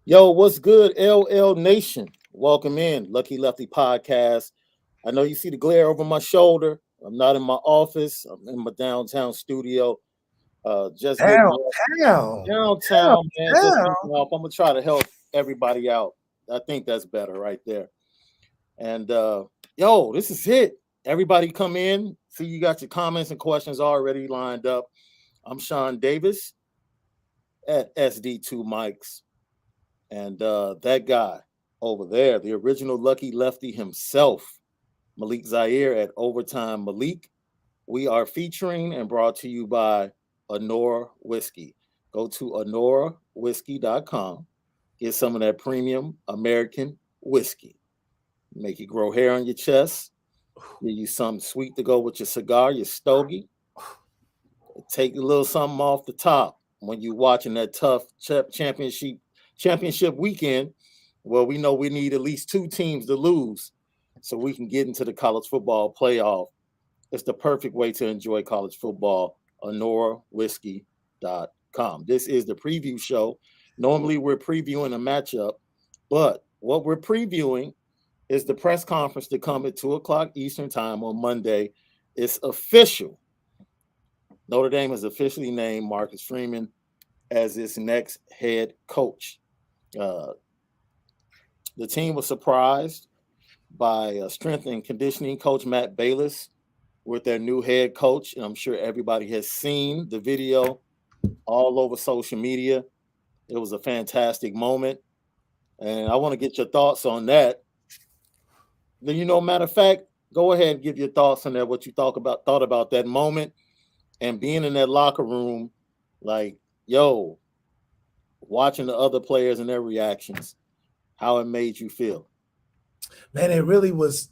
Yo, what's good, LL Nation? Welcome in, Lucky Lefty Podcast. I know you see the glare over my shoulder. I'm not in my office. I'm in my downtown studio. Just getting Downtown, off downtown, man. Just downtown. getting off. I'm gonna try to help everybody out. I think that's better right there. And yo, this is it. Everybody come in. See, you got your comments and questions already lined up. I'm Shaun Davis at SD2 Mics. And that guy over there, the original Lucky Lefty himself, Malik Zaire at Overtime Malik. We are featuring and brought to you by Honora Whiskey. Go to honorawhiskey.com. Get some of that premium American whiskey. Make you grow hair on your chest. Give you something sweet to go with your cigar, your stogie. Take a little something off the top when you're watching that tough championship weekend. Well, we know we need at least two teams to lose so we can get into the college football playoff. It's the perfect way to enjoy college football. honorawhiskey.com. This is the preview show. Normally we're previewing a matchup, but what we're previewing is the press conference to come at 2 o'clock Eastern time on Monday. It's official. Notre Dame has officially named Marcus Freeman as its next head coach. Uh, the team was surprised by strength and conditioning coach Matt Balis with their new head coach. And I'm sure everybody has seen the video all over social media. It was a fantastic moment. And I want to get your thoughts on that. Then, matter of fact, go ahead and give your thoughts on that, what you thought about that moment and being in that locker room, like, yo, watching the other players and their reactions, how it made you feel. Man, it really was.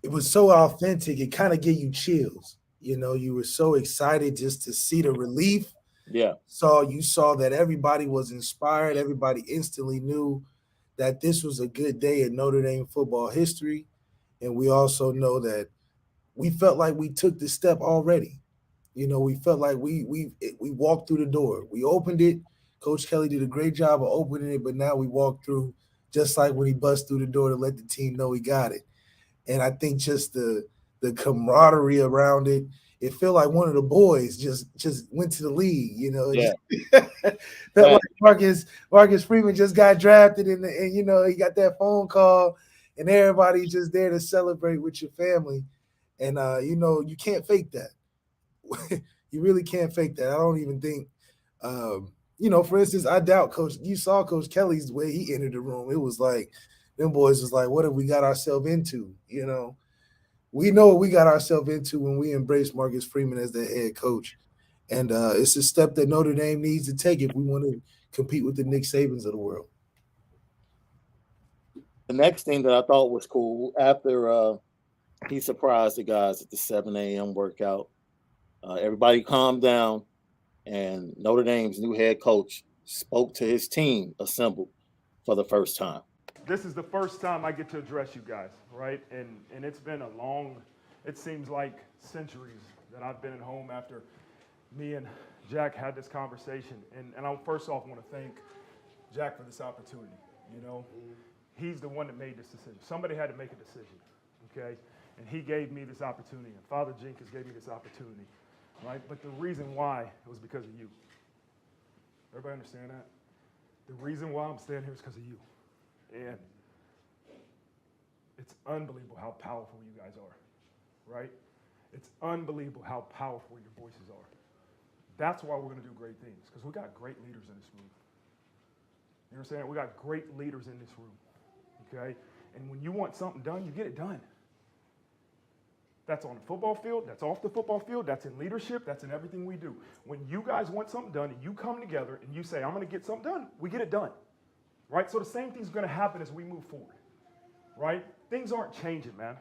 It was so authentic. It kind of gave you chills. You were so excited just to see the relief. Yeah. You saw that everybody was inspired. Everybody instantly knew that this was a good day in Notre Dame football history, and we also know that we felt like we took the step already. We felt like we walked through the door. We opened it. Coach Kelly did a great job of opening it, but now we walked through just like when he bust through the door to let the team know he got it. And I think just the camaraderie around it, it felt like one of the boys just went to the league. It Yeah. just felt like Marcus Freeman just got drafted, and he got that phone call, and everybody's just there to celebrate with your family, and you can't fake that. You really can't fake that. I don't even think. For instance, I doubt you saw Coach Kelly's way he entered the room. It was like them boys was like, what have we got ourselves into? We know what we got ourselves into when we embrace Marcus Freeman as the head coach. And it's a step that Notre Dame needs to take if we want to compete with the Nick Sabans of the world. The next thing that I thought was cool after he surprised the guys at the 7 a.m. workout, everybody calmed down, and Notre Dame's new head coach spoke to his team assembled for the first time. This is the first time I get to address you guys, right? And it's been a long, it seems like centuries that I've been at home after me and Jack had this conversation. And I first off want to thank Jack for this opportunity. He's the one that made this decision. Somebody had to make a decision, okay? And he gave me this opportunity, and Father Jenkins gave me this opportunity, right? But the reason why it was because of you. Everybody understand that? The reason why I'm standing here is because of you. And it's unbelievable how powerful you guys are, right? It's unbelievable how powerful your voices are. That's why we're going to do great things, because we got great leaders in this room. You understand? We got great leaders in this room, okay? And when you want something done, you get it done. That's on the football field, that's off the football field, that's in leadership, that's in everything we do. When you guys want something done and you come together and you say, I'm going to get something done, we get it done. Right? So the same thing's going to happen as we move forward. Right? Things aren't changing, man.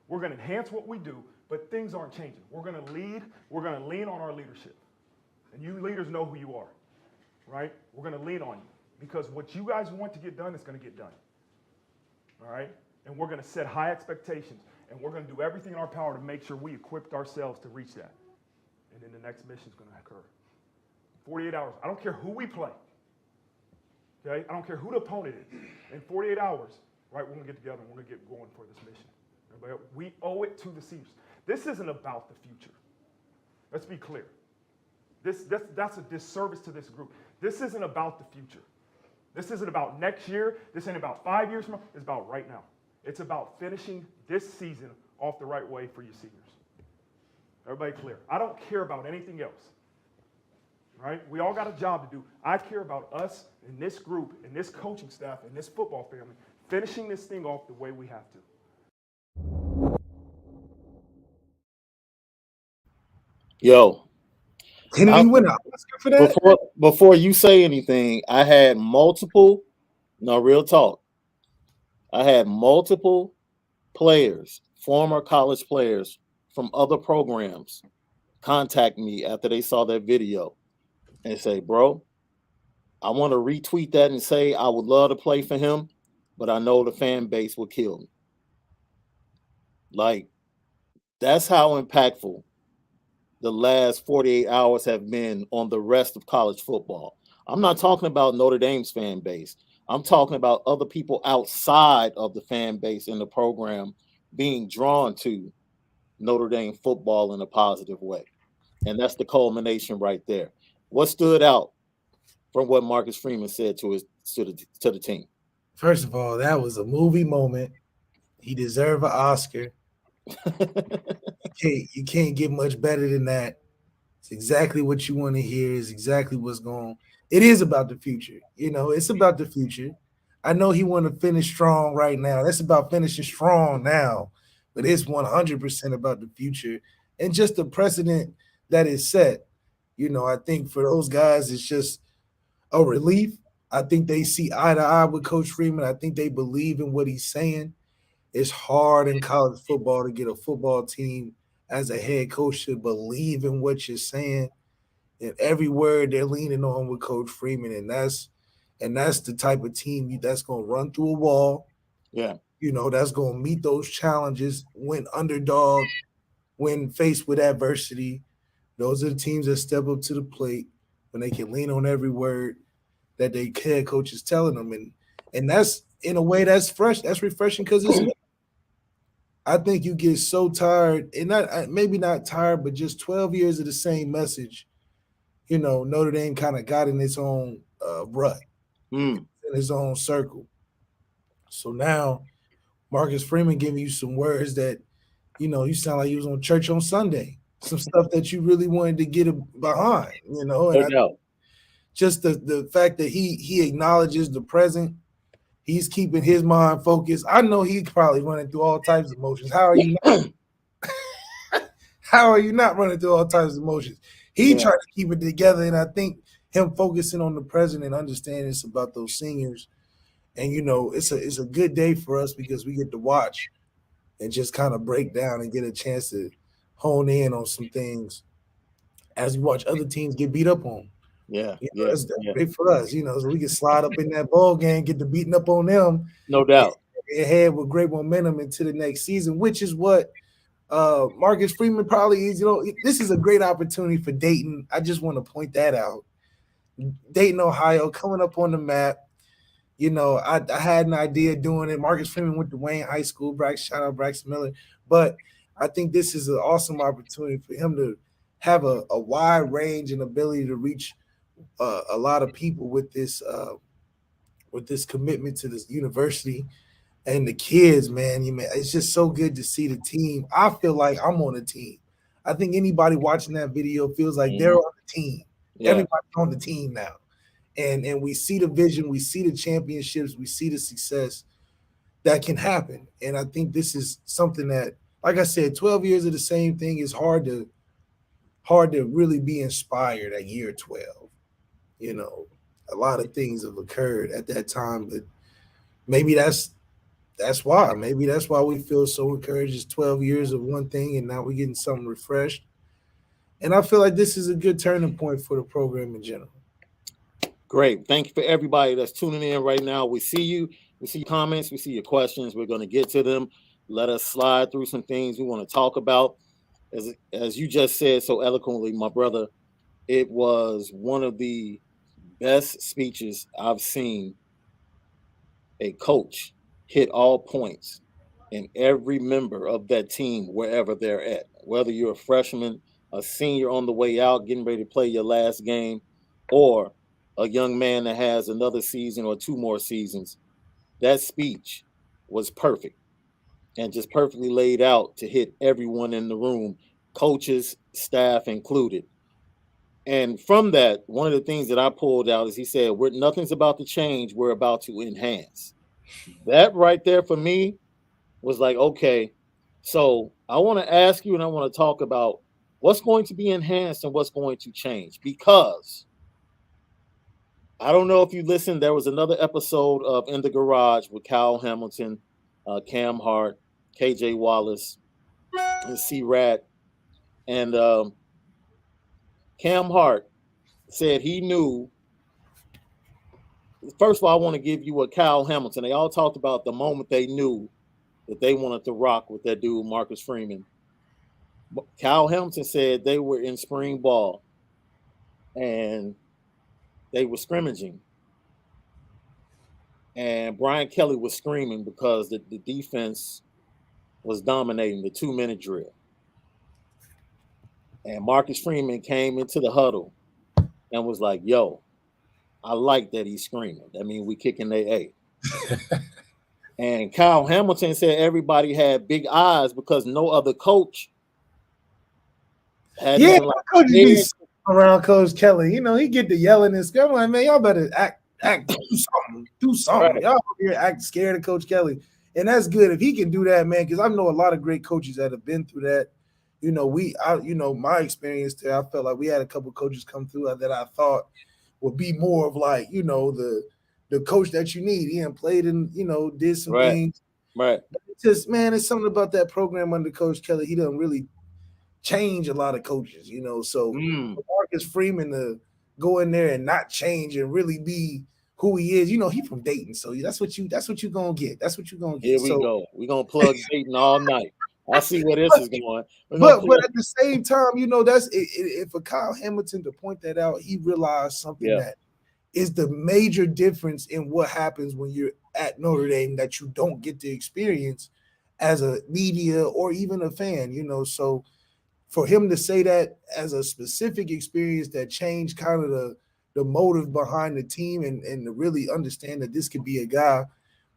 We're going to enhance what we do, but things aren't changing. We're going to lead. We're going to lean on our leadership. And you leaders know who you are. Right? We're going to lean on you because what you guys want to get done is going to get done. All right? And we're going to set high expectations, and we're going to do everything in our power to make sure we equipped ourselves to reach that. And then the next mission is going to occur. 48 hours. I don't care who we play. Okay? I don't care who the opponent is. In 48 hours, right, we're going to get together and we're going to get going for this mission. Everybody, we owe it to the seniors. This isn't about the future. Let's be clear. That's a disservice to this group. This isn't about the future. This isn't about next year. This ain't about 5 years from now. It's about right now. It's about finishing this season off the right way for you seniors. Everybody clear? I don't care about anything else. Right? We all got a job to do. I care about us in this group, in this coaching staff, in this football family, finishing this thing off the way we have to. Yo, Didn't he win an Oscar for that? Before you say anything, I had multiple, no, real talk. I had multiple players, former college players from other programs, contact me after they saw that video and say, bro, I want to retweet that and say I would love to play for him, but I know the fan base will kill me. Like, that's how impactful the last 48 hours have been on the rest of college football. I'm not talking about Notre Dame's fan base. I'm talking about other people outside of the fan base in the program being drawn to Notre Dame football in a positive way. And that's the culmination right there. What stood out from what Marcus Freeman said to the team? First of all, that was a movie moment. He deserved an Oscar. You can't get much better than that. It's exactly what you want to hear. Is exactly what's going on. It is about the future. You know, it's about the future. I know he want to finish strong right now. That's about finishing strong now. But it's 100% about the future and just the precedent that is set. You know, I think for those guys, it's just a relief. I think they see eye to eye with Coach Freeman. I think they believe in what he's saying. It's hard in college football to get a football team as a head coach to believe in what you're saying. And every word they're leaning on with Coach Freeman. And that's the type of team that's going to run through a wall. Yeah. You know, that's going to meet those challenges when underdog, when faced with adversity. Those are the teams that step up to the plate when they can lean on every word that their head coach is telling them. And that's, in a way, that's fresh. That's refreshing because it's new. I think you get so tired, and maybe not tired, but just 12 years of the same message. You know, Notre Dame kind of got in its own rut, in its own circle. So now Marcus Freeman giving you some words that, you know, you sound like you was on church on Sunday. Some stuff that you really wanted to get behind, you know. And just the fact that he acknowledges the present. He's keeping his mind focused. I know he's probably running through all types of emotions. How are you not? How are you not running through all types of emotions? He tried to keep it together, and I think him focusing on the present and understanding it's about those seniors. And, you know, it's a good day for us because we get to watch and just kind of break down and get a chance to hone in on some things as we watch other teams get beat up on. Yeah, you know, that's great for us, you know, so we can slide up in that ball game, get the beating up on them. No doubt. And head with great momentum into the next season, which is what Marcus Freeman probably is. You know, this is a great opportunity for Dayton. I just want to point that out. Dayton, Ohio, coming up on the map. You know, I had an idea doing it. Marcus Freeman went to Wayne High School. Shout out Braxton Miller. But I think this is an awesome opportunity for him to have a wide range and ability to reach a lot of people with this commitment to this university and the kids, man. It's just so good to see the team. I feel like I'm on the team. I think anybody watching that video feels like they're on the team. Yeah. Everybody's on the team now. And we see the vision, we see the championships, we see the success that can happen. And I think this is something that, like I said, 12 years of the same thing is hard to really be inspired at year 12. You know, a lot of things have occurred at that time, but maybe that's why. Maybe that's why we feel so encouraged. It's 12 years of one thing, and now we're getting something refreshed. And I feel like this is a good turning point for the program in general. Great. Thank you for everybody that's tuning in right now. We see you. We see your comments. We see your questions. We're going to get to them. Let us slide through some things we want to talk about. As you just said so eloquently, my brother, it was one of the best speeches I've seen a coach hit all points in every member of that team, wherever they're at. Whether you're a freshman, a senior on the way out, getting ready to play your last game, or a young man that has another season or two more seasons, that speech was perfect and just perfectly laid out to hit everyone in the room, coaches, staff included. And from that, one of the things that I pulled out is he said, nothing's about to change, we're about to enhance. That right there for me was like, okay, so I want to ask you and I want to talk about what's going to be enhanced and what's going to change. Because I don't know if you listened, there was another episode of In the Garage with Kyle Hamilton, Cam Hart, KJ Wallace, and C Rat. And Cam Hart said he knew. First of all, I want to give you a Kyle Hamilton. They all talked about the moment they knew that they wanted to rock with that dude, Marcus Freeman. Kyle Hamilton said they were in spring ball and they were scrimmaging. And Brian Kelly was screaming because the defense was dominating the 2-minute drill. And Marcus Freeman came into the huddle and was like, yo, I like that he's screaming. That means we kicking their A. And Kyle Hamilton said everybody had big eyes because no other coach had Yeah, like coaches be around Coach Kelly. You know, he get to yelling and screaming. Like, man, y'all better do something. Right. Y'all over here act scared of Coach Kelly. And that's good if he can do that, man, because I know a lot of great coaches that have been through that. You know, my experience there, I felt like we had a couple coaches come through that I thought would be more of like, you know, the coach that you need. He had played and, you know, did some things. Right. But it's just, man, it's something about that program under Coach Kelly. He doesn't really change a lot of coaches, you know. So for Marcus Freeman to go in there and not change and really be who he is, you know, he from Dayton, so that's what you gonna get. That's what you're gonna get. Here we go. We're gonna plug Dayton all night. I see where this is going. But at the same time, you know, that's it, for Kyle Hamilton to point that out, he realized something that is the major difference in what happens when you're at Notre Dame that you don't get to experience as a media or even a fan, you know. So for him to say that as a specific experience that changed kind of the motive behind the team and to really understand that this could be a guy,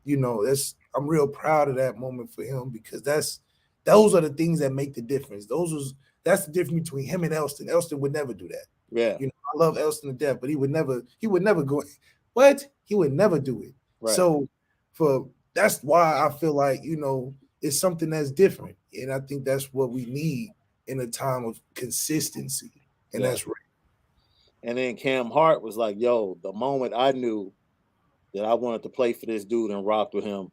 you know, I'm real proud of that moment for him because those are the things that make the difference. That's the difference between him and Elston. Elston would never do that. Yeah. You know, I love Elston to death, but he would never go. What? He would never do it. Right. So that's why I feel like, you know, it's something that's different. And I think that's what we need in a time of consistency. And that's right. And then Cam Hart was like, yo, the moment I knew that I wanted to play for this dude and rock with him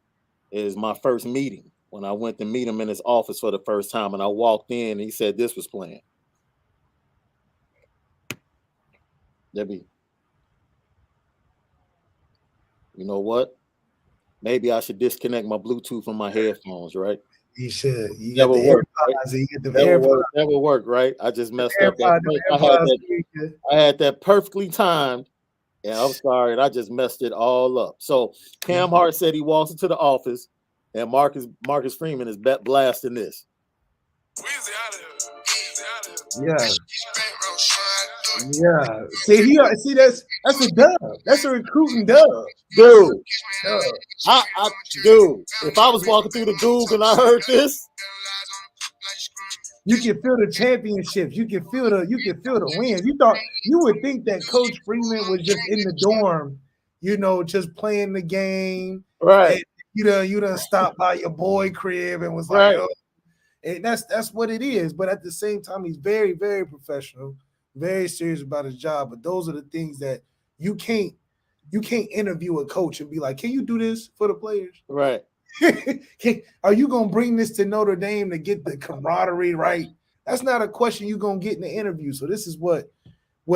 is my first meeting. When I went to meet him in his office for the first time and I walked in and he said this was playing. Debbie, you know what? Maybe I should disconnect my Bluetooth from my headphones, right? You should. You never worked. Right? Never worked, right? I just messed up. I had that perfectly timed, and I'm sorry, I just messed it all up. So Cam Hart said he walks into the office, and Marcus Freeman is blasting this. Yeah. Yeah. See that's a dub. That's a recruiting dub. Dude. Dude, if I was walking through the Goog and I heard this, you can feel the championships. You can feel the wins. You would think that Coach Freeman was just in the dorm, you know, just playing the game. Right. And you done stopped by your boy crib and was like, oh. And that's what it is. But at the same time, he's very, very professional, very serious about his job. But those are the things that you can't interview a coach and be like, can you do this for the players? Right. Are you going to bring this to Notre Dame to get the camaraderie right? That's not a question you're going to get in the interview. So this is what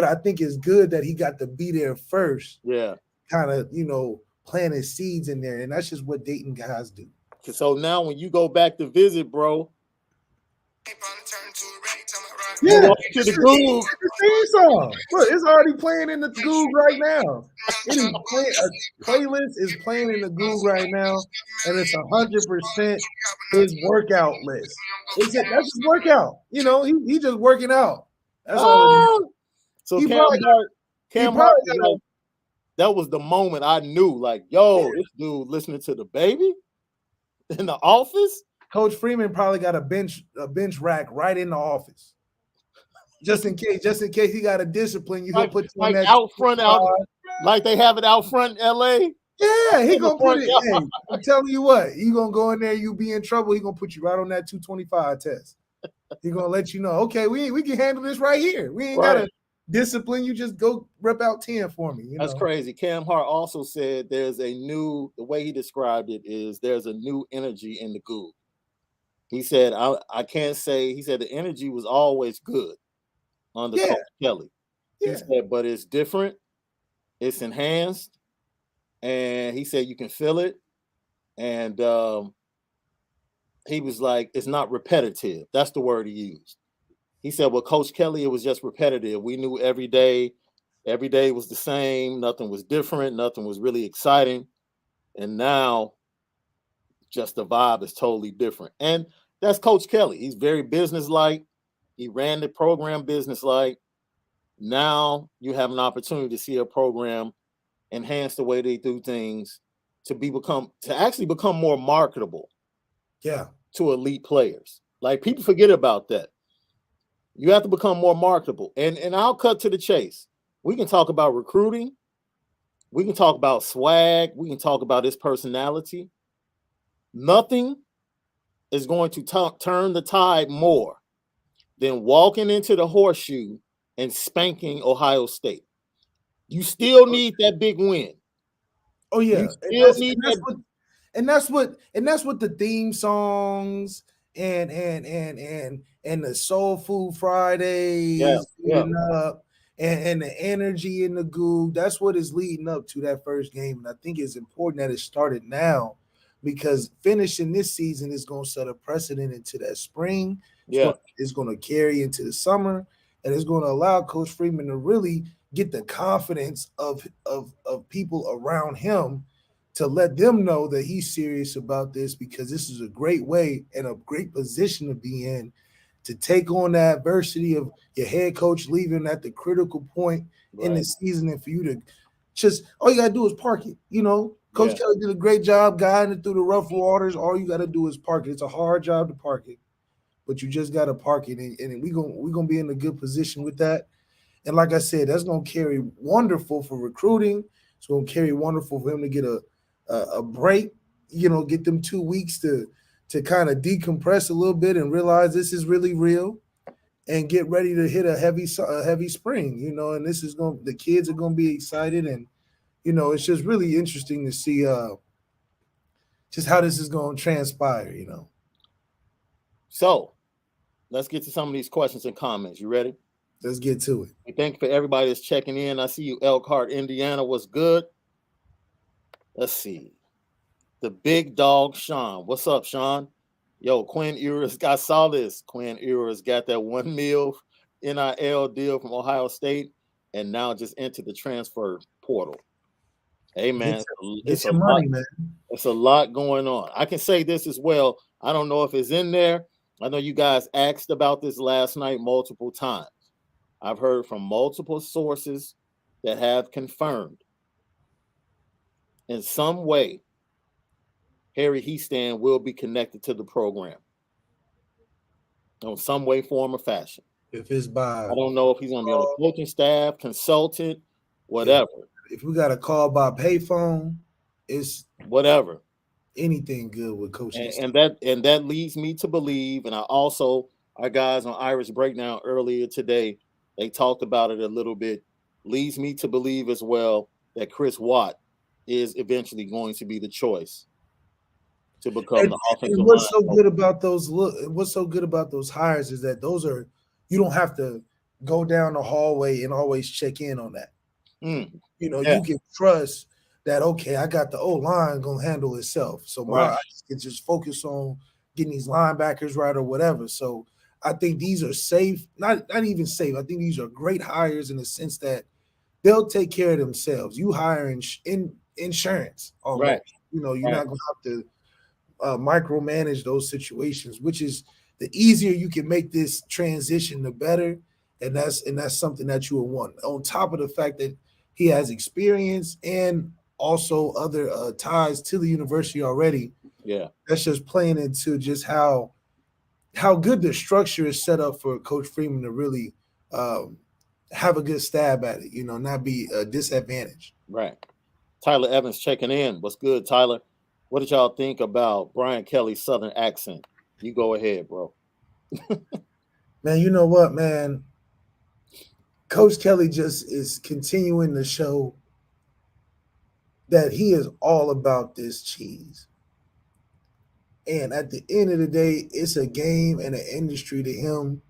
I think is good that he got to be there first. Yeah. Kind of, you know, planting seeds in there. And that's just what Dayton guys do. So now when you go back to visit, bro, Yeah, Welcome to the Groove. the theme song. Look, it's already playing in the Groove right now. It is playing. A playlist is playing in the Groove right now, and it's 100% his workout list. That's his workout. You know, he just working out. That's all it is. So He Cam probably- Hart, he Cam probably Hart, got like, that was the moment I knew, like, yo, this dude listening to the baby in the office. Coach Freeman probably got a bench rack right in the office. Just in case he got a discipline, he'll Like, put you on like that out front, like they have it out front in LA. Yeah, he in the gonna put front it. yard. Hey, I'm telling you what, you gonna go in there, you be in trouble. He gonna put you right on that 225 test. He gonna let you know, okay, we can handle this right here. We ain't gotta discipline you. Just go rep out 10 for me. That's crazy. Cam Hart also said the way he described it is there's a new energy in the Goo. He said, I can't say, he said the energy was always good under Coach Kelly. He said, but it's different, it's enhanced, and he said you can feel it. And he was like, it's not repetitive. That's the word he used. He said, well, Coach Kelly, it was just repetitive. We knew every day was the same, nothing was different, nothing was really exciting. And now just the vibe is totally different. And that's Coach Kelly. He's very businesslike. He ran the program businesslike. Now you have an opportunity to see a program enhance the way they do things to actually become more marketable. Yeah. To elite players. Like, people forget about that. You have to become more marketable. And I'll cut to the chase. We can talk about recruiting. We can talk about swag. We can talk about his personality. Nothing is going to turn the tide more than walking into the horseshoe and spanking Ohio State. You still need that big win. Oh yeah, and that's what the theme songs and the Soul Food Fridays up and the energy in the Goo. That's what is leading up to that first game, and I think it's important that it started now because finishing this season is going to set a precedent into that spring. It's going to carry into the summer, and it's going to allow Coach Freeman to really get the confidence of people around him to let them know that he's serious about this, because this is a great way and a great position to be in to take on the adversity of your head coach leaving at the critical point in the season, and for you to just, all you got to do is park it. You know, Coach Kelly did a great job guiding it through the rough waters. All you got to do is park it. It's a hard job to park it, but you just got to park it, and we're gonna be in a good position with that. And like I said, that's going to carry wonderful for recruiting. It's going to carry wonderful for him to get a break, you know, get them 2 weeks to kind of decompress a little bit and realize this is really real, and get ready to hit a heavy spring, you know. And the kids are going to be excited, and you know, it's just really interesting to see just how this is going to transpire, you know. So let's get to some of these questions and comments. You ready? Let's get to it. We thank you for everybody that's checking in. I see you, Elkhart, Indiana. What's good? Let's see. The big dog, Shaun. What's up, Shaun? Yo, Quinn Ewers. I saw this. Quinn Ewers got that $1 million NIL deal from Ohio State and now just entered the transfer portal. Hey, man. Get your money, man. It's a lot going on. I can say this as well. I don't know if it's in there. I know you guys asked about this last night multiple times. I've heard from multiple sources that have confirmed in some way Harry Heastan will be connected to the program in some way, form, or fashion. If it's by, I don't know if he's going to be on the coaching staff, consultant, whatever. If we got a call by payphone, it's whatever. Anything good with coaching. And that leads me to believe, and our guys on Irish Breakdown earlier today, they talked about it a little bit, leads me to believe as well that Chris Watt is eventually going to be the choice to become the offensive line. What's so good about those hires is that you don't have to go down the hallway and always check in on that. You know, you can trust that, okay, I got the O-line going to handle itself. So I can just focus on getting these linebackers right or whatever. So I think these are safe, not even safe. I think these are great hires in the sense that they'll take care of themselves. You hire in insurance almost. Right. You know, you're Right. not going to have to micromanage those situations, which is the easier you can make this transition, the better. And that's something that you will want. On top of the fact that he has experience and also other ties to the university already. Yeah. That's just playing into just how good the structure is set up for Coach Freeman to really have a good stab at it, not be a disadvantage. Right. Tyler Evans checking in. What's good, Tyler? What did y'all think about Brian Kelly's Southern accent? You go ahead, bro. Man, you know what, man? Coach Kelly just is continuing to show that he is all about this cheese. And at the end of the day, it's a game and an industry to him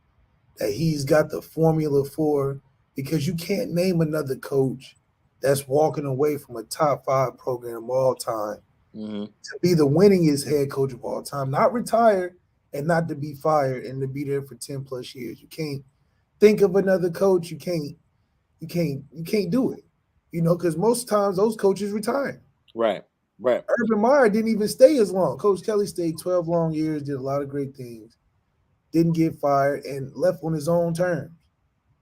that he's got the formula for, because you can't name another coach that's walking away from a top 5 program of all time to be the winningest head coach of all time, not retire and not to be fired and to be there for 10 plus years. You can't think of another coach. You can't do it, because most times those coaches retire. Right. Urban Meyer didn't even stay as long. Coach Kelly stayed 12 long years, did a lot of great things, didn't get fired, and left on his own terms.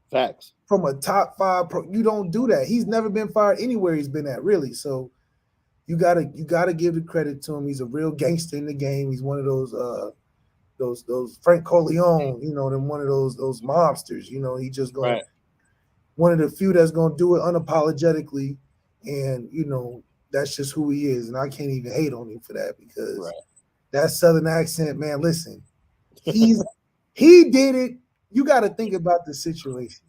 Facts. From a top 5 pro, you don't do that. He's never been fired anywhere he's been at, really. So you gotta give the credit to him. He's a real gangster in the game. He's one of those Frank Corleone, than one of those mobsters. He just going one of the few that's gonna do it unapologetically, and that's just who he is. And I can't even hate on him for that, because that Southern accent, man. Listen, he did it. You got to think about the situation.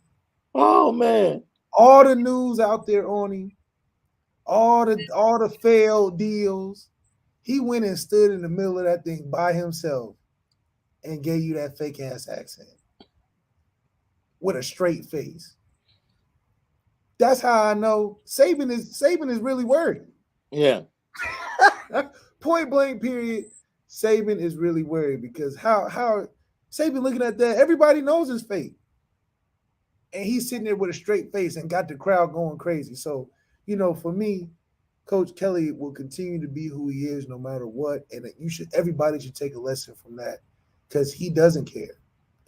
Oh man, all the news out there on him, all the failed deals. He went and stood in the middle of that thing by himself and gave you that fake ass accent with a straight face. That's how I know Saban is really worried. Yeah. Point blank period. Saban is really worried, because how Saban looking at that, everybody knows his fate. And he's sitting there with a straight face and got the crowd going crazy. So, for me, Coach Kelly will continue to be who he is no matter what. And everybody should take a lesson from that, because he doesn't care.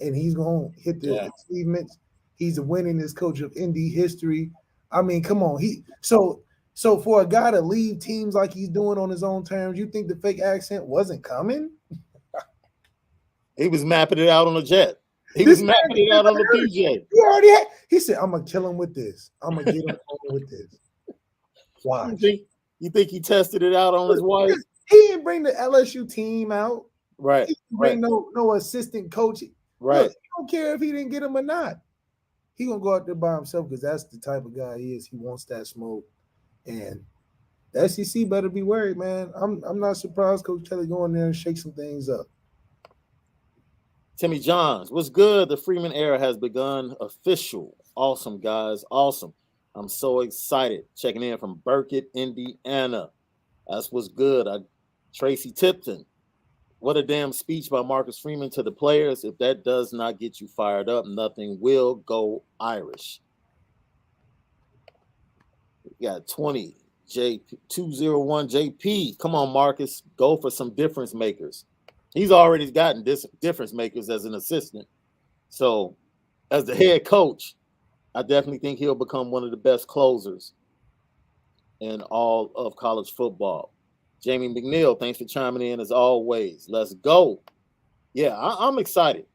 And he's going to hit the achievements. He's the winningest coach of Indy history. I mean, come on. So for a guy to leave teams like he's doing on his own terms, you think the fake accent wasn't coming? He was mapping it out on a jet. He was mapping it out on the PJ. He said, I'm going to kill him with this. I'm going to get him with this. Why? You think he tested it out on his wife? He didn't bring the LSU team out. Right. He didn't bring no assistant coach. Right. Look, he don't care if he didn't get him or not. He going to go out there by himself, because that's the type of guy he is. He wants that smoke. And the SEC better be worried, man. I'm not surprised Coach Kelly going there and shake some things up. Timmy Johns, what's good? The Freeman era has begun. Official. Awesome, guys. Awesome. I'm so excited. Checking in from Burkett, Indiana. That's what's good. Tracy Tipton. What a damn speech by Marcus Freeman to the players. If that does not get you fired up, nothing will. Go Irish. We got 20. 201 JP. Come on, Marcus. Go for some difference makers. He's already gotten difference makers as an assistant. So, as the head coach, I definitely think he'll become one of the best closers in all of college football. Jamie McNeil, thanks for chiming in as always. Let's go. Yeah, I'm excited.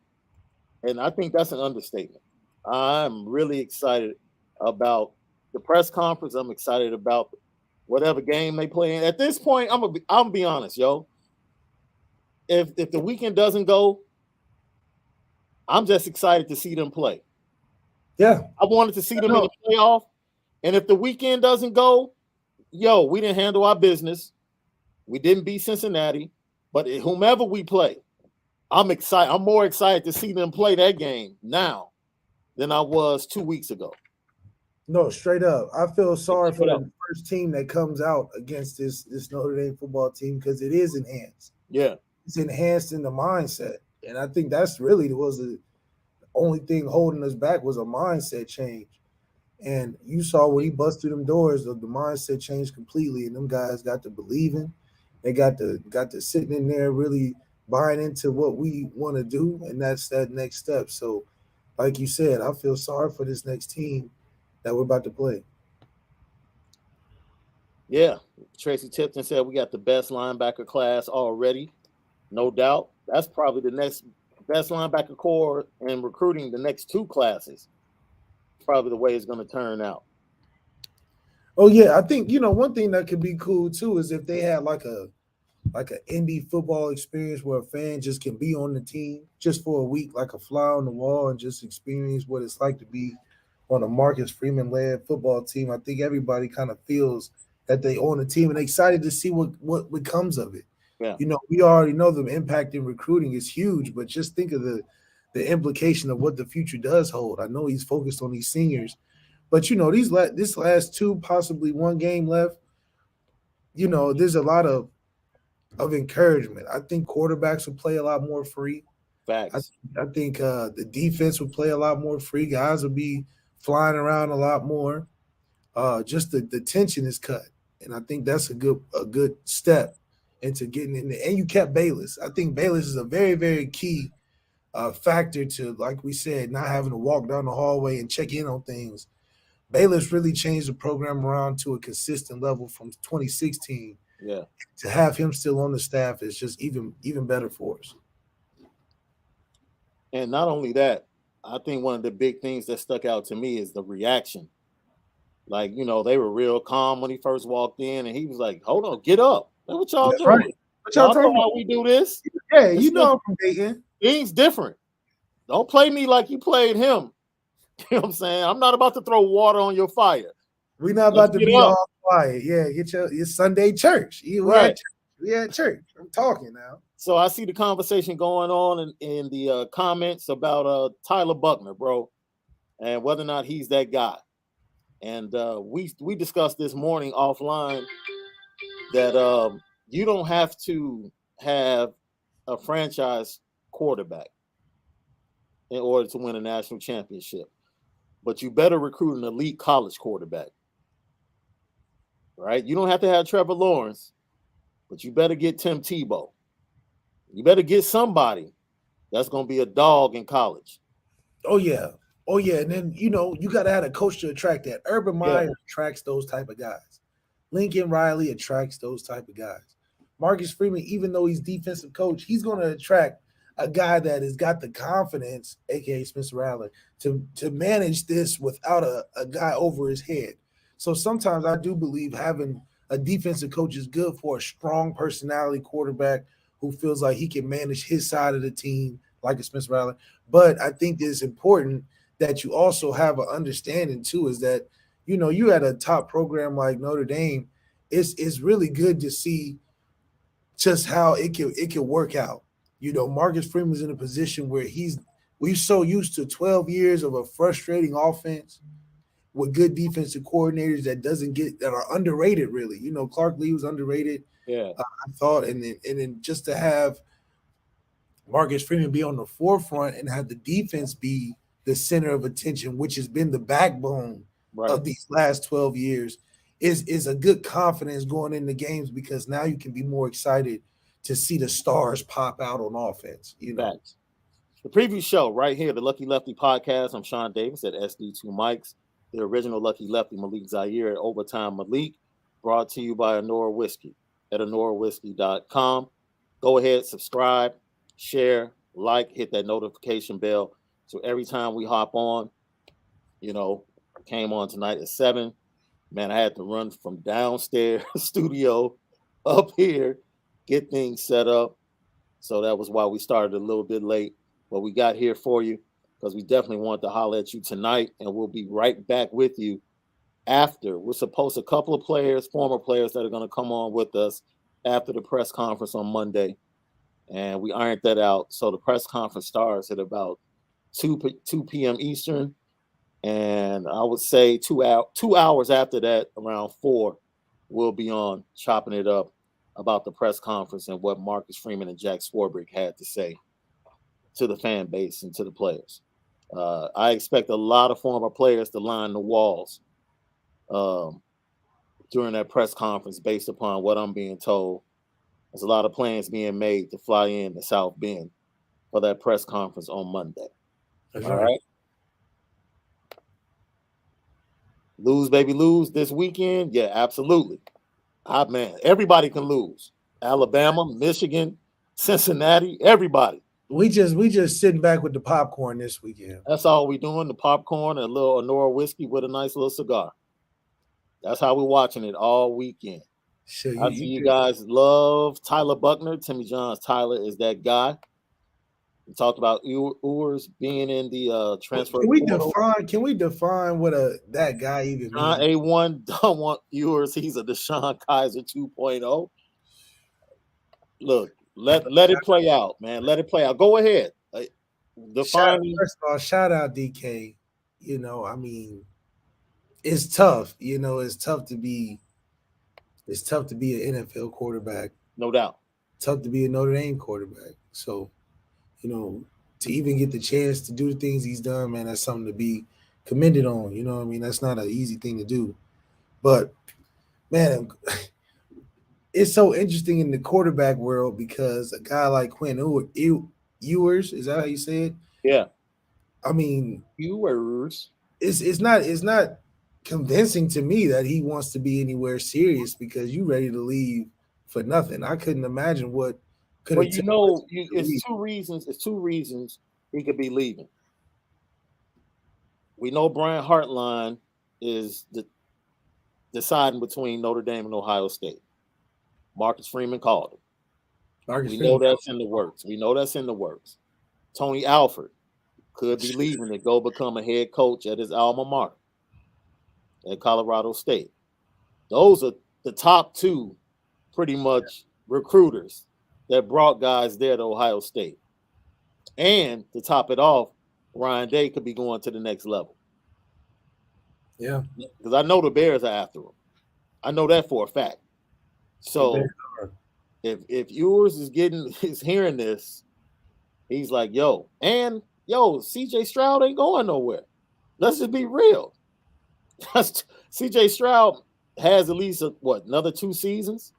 And I think that's an understatement. I'm really excited about the press conference. I'm excited about whatever game they play in. At this point, I'm gonna be honest, yo. If the weekend doesn't go, I'm just excited to see them play. Yeah. I wanted to see them in the playoff. And if the weekend doesn't go, yo, we didn't handle our business. We didn't beat Cincinnati. But whomever we play, I'm excited. I'm more excited to see them play that game now than I was 2 weeks ago. No, straight up. I feel sorry for the first team that comes out against this Notre Dame football team, because it is enhanced. Yeah. It's enhanced in the mindset. And I think that's really was the only thing holding us back was a mindset change. And you saw when he busted through them doors, the mindset changed completely, and them guys got to believing. They got to sitting in there really buying into what we want to do, and that's that next step. So, like you said, I feel sorry for this next team that we're about to play. Yeah, Tracy Tipton said we got the best linebacker class already, no doubt. That's probably the next best linebacker core in recruiting the next two classes. Probably the way it's going to turn out. Oh yeah, I think one thing that could be cool too is if they had like an indie football experience where a fan just can be on the team just for a week, like a fly on the wall, and just experience what it's like to be on a Marcus Freeman led football team. I think everybody kind of feels that they own the team and excited to see what becomes of it. Yeah. We already know the impact in recruiting is huge, but just think of the implication of what the future does hold. I know he's focused on these seniors, but this last two, possibly one game left, there's a lot of encouragement. I think quarterbacks will play a lot more free. Facts. I think the defense will play a lot more free. Guys will be flying around a lot more. Just the tension is cut, and I think that's a good step into getting in there. And you kept Bayless. I think Bayless is a very, very key factor to, like we said, not having to walk down the hallway and check in on things. Bayless really changed the program around to a consistent level from 2016. Yeah. To have him still on the staff is just even better for us. And not only that, I think one of the big things that stuck out to me is the reaction. Like, they were real calm when he first walked in, and he was like, "Hold on, get up. What y'all That's doing? right. What y'all Y'all know talking how about? we do this? Yeah, It's I'm from Dayton. Things different. Don't play me like you played him." You know what I'm saying? I'm not about to throw water on your fire. We're not about to be all quiet. Yeah, get your Sunday church. Right. We at church. I'm talking now. So I see the conversation going on in the comments about Tyler Buckner, bro, and whether or not he's that guy. And we discussed this morning offline that you don't have to have a franchise quarterback in order to win a national championship, but you better recruit an elite college quarterback. Right? You don't have to have Trevor Lawrence, but you better get Tim Tebow. You better get somebody that's going to be a dog in college. Oh yeah. And then you got to have a coach to attract that. Urban Meyer attracts those type of guys. Lincoln Riley attracts those type of guys. Marcus Freeman, even though he's defensive coach, he's going to attract a guy that has got the confidence, aka Spencer Rattler, to manage this without a guy over his head. So sometimes I do believe having a defensive coach is good for a strong personality quarterback who feels like he can manage his side of the team, like a Spencer Rattler. But I think it's important that you also have an understanding too, is that you at a top program like Notre Dame, it's really good to see just how it can work out. Marcus Freeman's in a position where we're so used to 12 years of a frustrating offense with good defensive coordinators that are underrated, really. Clark Lee was underrated. Yeah. I thought, and then just to have Marcus Freeman be on the forefront and have the defense be the center of attention, which has been the backbone of these last 12 years, is a good confidence going into games, because now you can be more excited to see the stars pop out on offense. Facts. The preview show right here, the Lucky Lefty podcast. I'm Shaun Davis at SD2 Mics. The original Lucky Lefty, Malik Zaire at Overtime Malik, brought to you by Honora Whiskey at honorawhiskey.com. Go ahead, subscribe, share, like, hit that notification bell. So every time we hop on, came on tonight at 7. Man, I had to run from downstairs studio up here, get things set up. So that was why we started a little bit late. But we got here for you because we definitely want to holler at you tonight, and we'll be right back with you after. We're supposed a couple of players, former players, that are going to come on with us after the press conference on Monday, and we ironed that out. So the press conference starts at about 2 p.m. Eastern, and I would say 2 hours after that, around 4, we'll be on chopping it up about the press conference and what Marcus Freeman and Jack Swarbrick had to say. to the fan base and to the players. I expect a lot of former players to line the walls during that press conference based upon what I'm being told. There's a lot of plans being made to fly in to South Bend for that press conference on Monday. That's All right. Lose, baby, lose this weekend? Yeah, absolutely. Man, everybody can lose. Alabama, Michigan, Cincinnati, everybody. We just sitting back with the popcorn this weekend. That's all we doing, the popcorn and a little Honora whiskey with a nice little cigar. That's how we're watching it all weekend. Sure, I see you guys love Tyler Buckner. Timmy John's Tyler is that guy. We talked about Ewers being in the transfer. Can we define what that guy even means? A1 don't want Ewers. He's a Deshaun Kaiser 2.0. Look, let it play out, man. Let it play out. Go ahead. First of all, shout out DK. You know, I mean, it's tough. You know, it's tough to be an NFL quarterback. No doubt. Tough to be a Notre Dame quarterback. So, you know, to even get the chance to do the things he's done, man, that's something to be commended on. You know what I mean? That's not an easy thing to do. But, man, it's so interesting in the quarterback world because a guy like Quinn Ewers, is that how you say it? Yeah. I mean, Ewers. It's not convincing to me that he wants to be anywhere serious because you ready to leave for nothing. I couldn't imagine what could have. Well, it's two reasons. It's two reasons he could be leaving. We know Brian Hartline is deciding between Notre Dame and Ohio State. Marcus Freeman called him. We know that's in the works. Tony Alford could be leaving to go become a head coach at his alma mater at Colorado State. Those are the top two pretty much recruiters that brought guys there to Ohio State. And to top it off, Ryan Day could be going to the next level. Yeah. Because I know the Bears are after him. I know that for a fact. So if Ewers is hearing this, he's like, CJ Stroud ain't going nowhere. Let's just be real. CJ Stroud has at least another 2 seasons,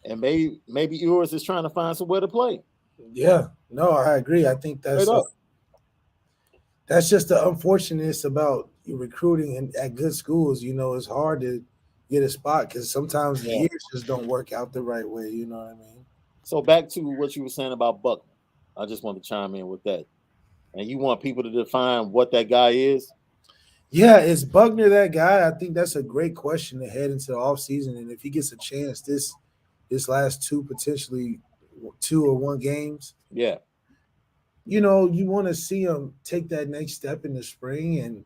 and maybe Ewers is trying to find somewhere to play. Yeah, no, I agree. I think that's just the unfortunateness about recruiting at good schools. You know, it's hard to get a spot because sometimes the years just don't work out the right way. You know what I mean? So back to what you were saying about Buckner. I just want to chime in with that. And you want people to define what that guy is? Yeah, is Buckner that guy? I think that's a great question to head into the offseason. And if he gets a chance this last potentially 2 or 1 games, yeah, you know, you want to see him take that next step in the spring. And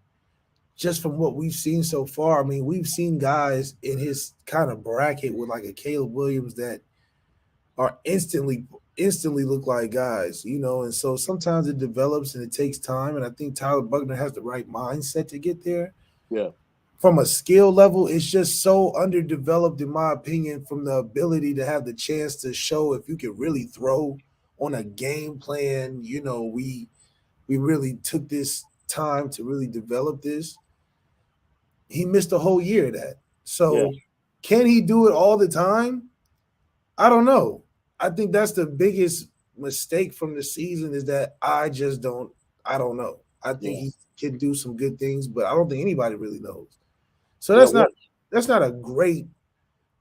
just from what we've seen so far, I mean, we've seen guys in his kind of bracket with like a Caleb Williams that are instantly look like guys, you know, and so sometimes it develops and it takes time. And I think Tyler Buckner has the right mindset to get there. Yeah. From a skill level, it's just so underdeveloped, in my opinion, from the ability to have the chance to show if you can really throw on a game plan. You know, we really took this time to really develop this. He missed a whole year of that. So can he do it all the time? I don't know. I think that's the biggest mistake from the season is that I don't know. I think he can do some good things, but I don't think anybody really knows. So that's not a great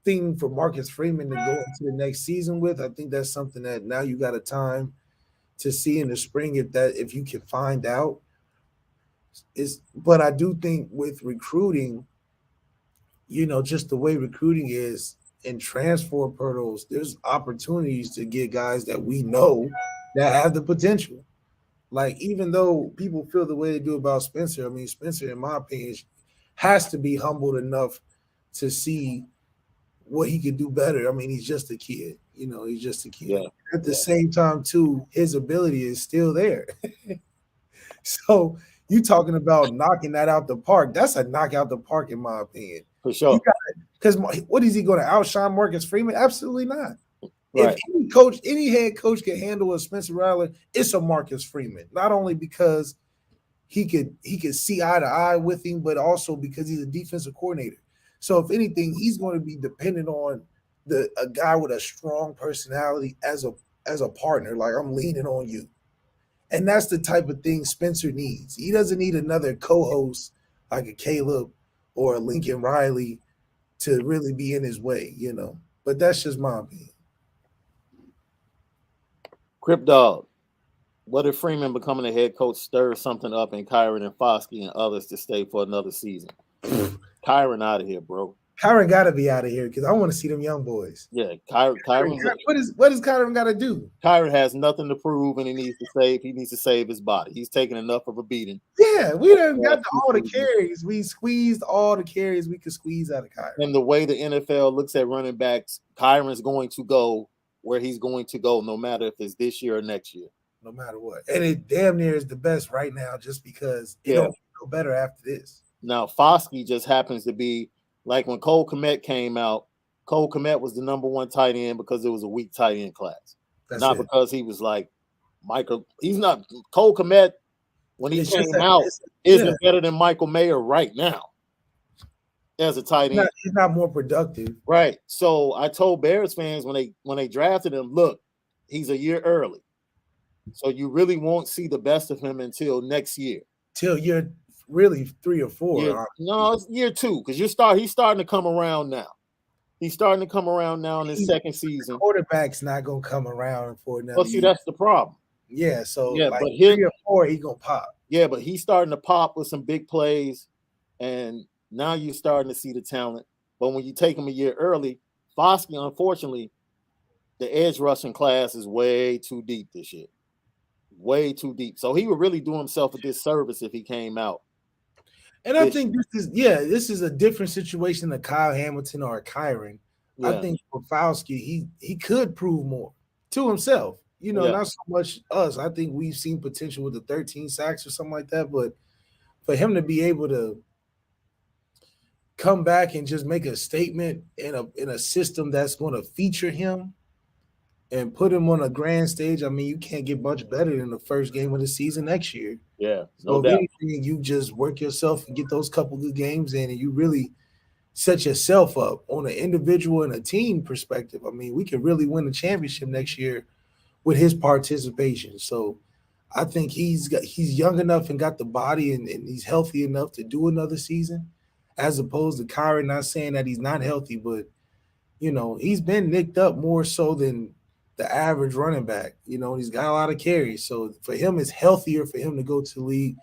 thing for Marcus Freeman to go into the next season with. I think that's something that now you got a time to see in the spring if you can find out. But I do think with recruiting, you know, just the way recruiting is in transfer portals, there's opportunities to get guys that we know that have the potential. Like, even though people feel the way they do about Spencer, I mean, Spencer, in my opinion, has to be humbled enough to see what he could do better. I mean, he's just a kid. You know, he's just a kid. Yeah. At the same time, too, his ability is still there. So you talking about knocking that out the park. That's a knock out the park, in my opinion. For sure. Because what is he going to outshine Marcus Freeman? Absolutely not. If any head coach can handle a Spencer Rattler, it's a Marcus Freeman. Not only because he could see eye to eye with him, but also because he's a defensive coordinator. So if anything, he's going to be dependent on a guy with a strong personality as a partner. Like, I'm leaning on you. And that's the type of thing Spencer needs. He doesn't need another co-host like a Caleb or a Lincoln Riley to really be in his way, But that's just my opinion. Crip Dog, what if Freeman becoming a head coach stirs something up in Kyron and Foskey and others to stay for another season? Kyron out of here, bro. Kyron got to be out of here because I want to see them young boys. Yeah, Kyron. What does Kyron got to do? Kyron has nothing to prove, and he needs to save. He needs to save his body. He's taken enough of a beating. Yeah, we done got all the carries. We squeezed all the carries we could squeeze out of Kyron. And the way the NFL looks at running backs, Kyron's going to go where he's going to go, no matter if it's this year or next year. No matter what. And it damn near is the best right now just because it don't feel better after this. Now, Foskey just happens to be like when Cole Kmet came out, Cole Kmet was the number one tight end because it was a weak tight end class. Because he was like Michael. He's not Cole Kmet when he came out isn't better than Michael Mayer right now as a tight end. He's not more productive. Right. So I told Bears fans when they drafted him, look, he's a year early. So you really won't see the best of him until next year. Till year really 3 or 4. No, it's year 2 because he's starting to come around now. He's starting to come around now in his second season. Quarterback's not gonna come around for another. Well, see, that's the problem. Yeah, so but 3 or 4, he gonna pop. Yeah, but he's starting to pop with some big plays, and now you're starting to see the talent. But when you take him a year early, Foskey, unfortunately, the edge rushing class is way too deep this year. Way too deep. So he would really do himself a disservice if he came out. And I think this is a different situation than Kyle Hamilton or a Kyron. Yeah. I think for Foskey, he could prove more to himself. Not so much us. I think we've seen potential with the 13 sacks or something like that. But for him to be able to come back and just make a statement in a system that's going to feature him and put him on a grand stage, I mean, you can't get much better than the first game of the season next year. Yeah, no doubt. If anything, you just work yourself and get those couple good games in, and you really set yourself up on an individual and a team perspective. I mean, we could really win the championship next year with his participation. So I think he's young enough and got the body and he's healthy enough to do another season, as opposed to Kyron. Not saying that he's not healthy, but he's been nicked up more so than the average running back. He's got a lot of carries. So for him, it's healthier for him to go to the league.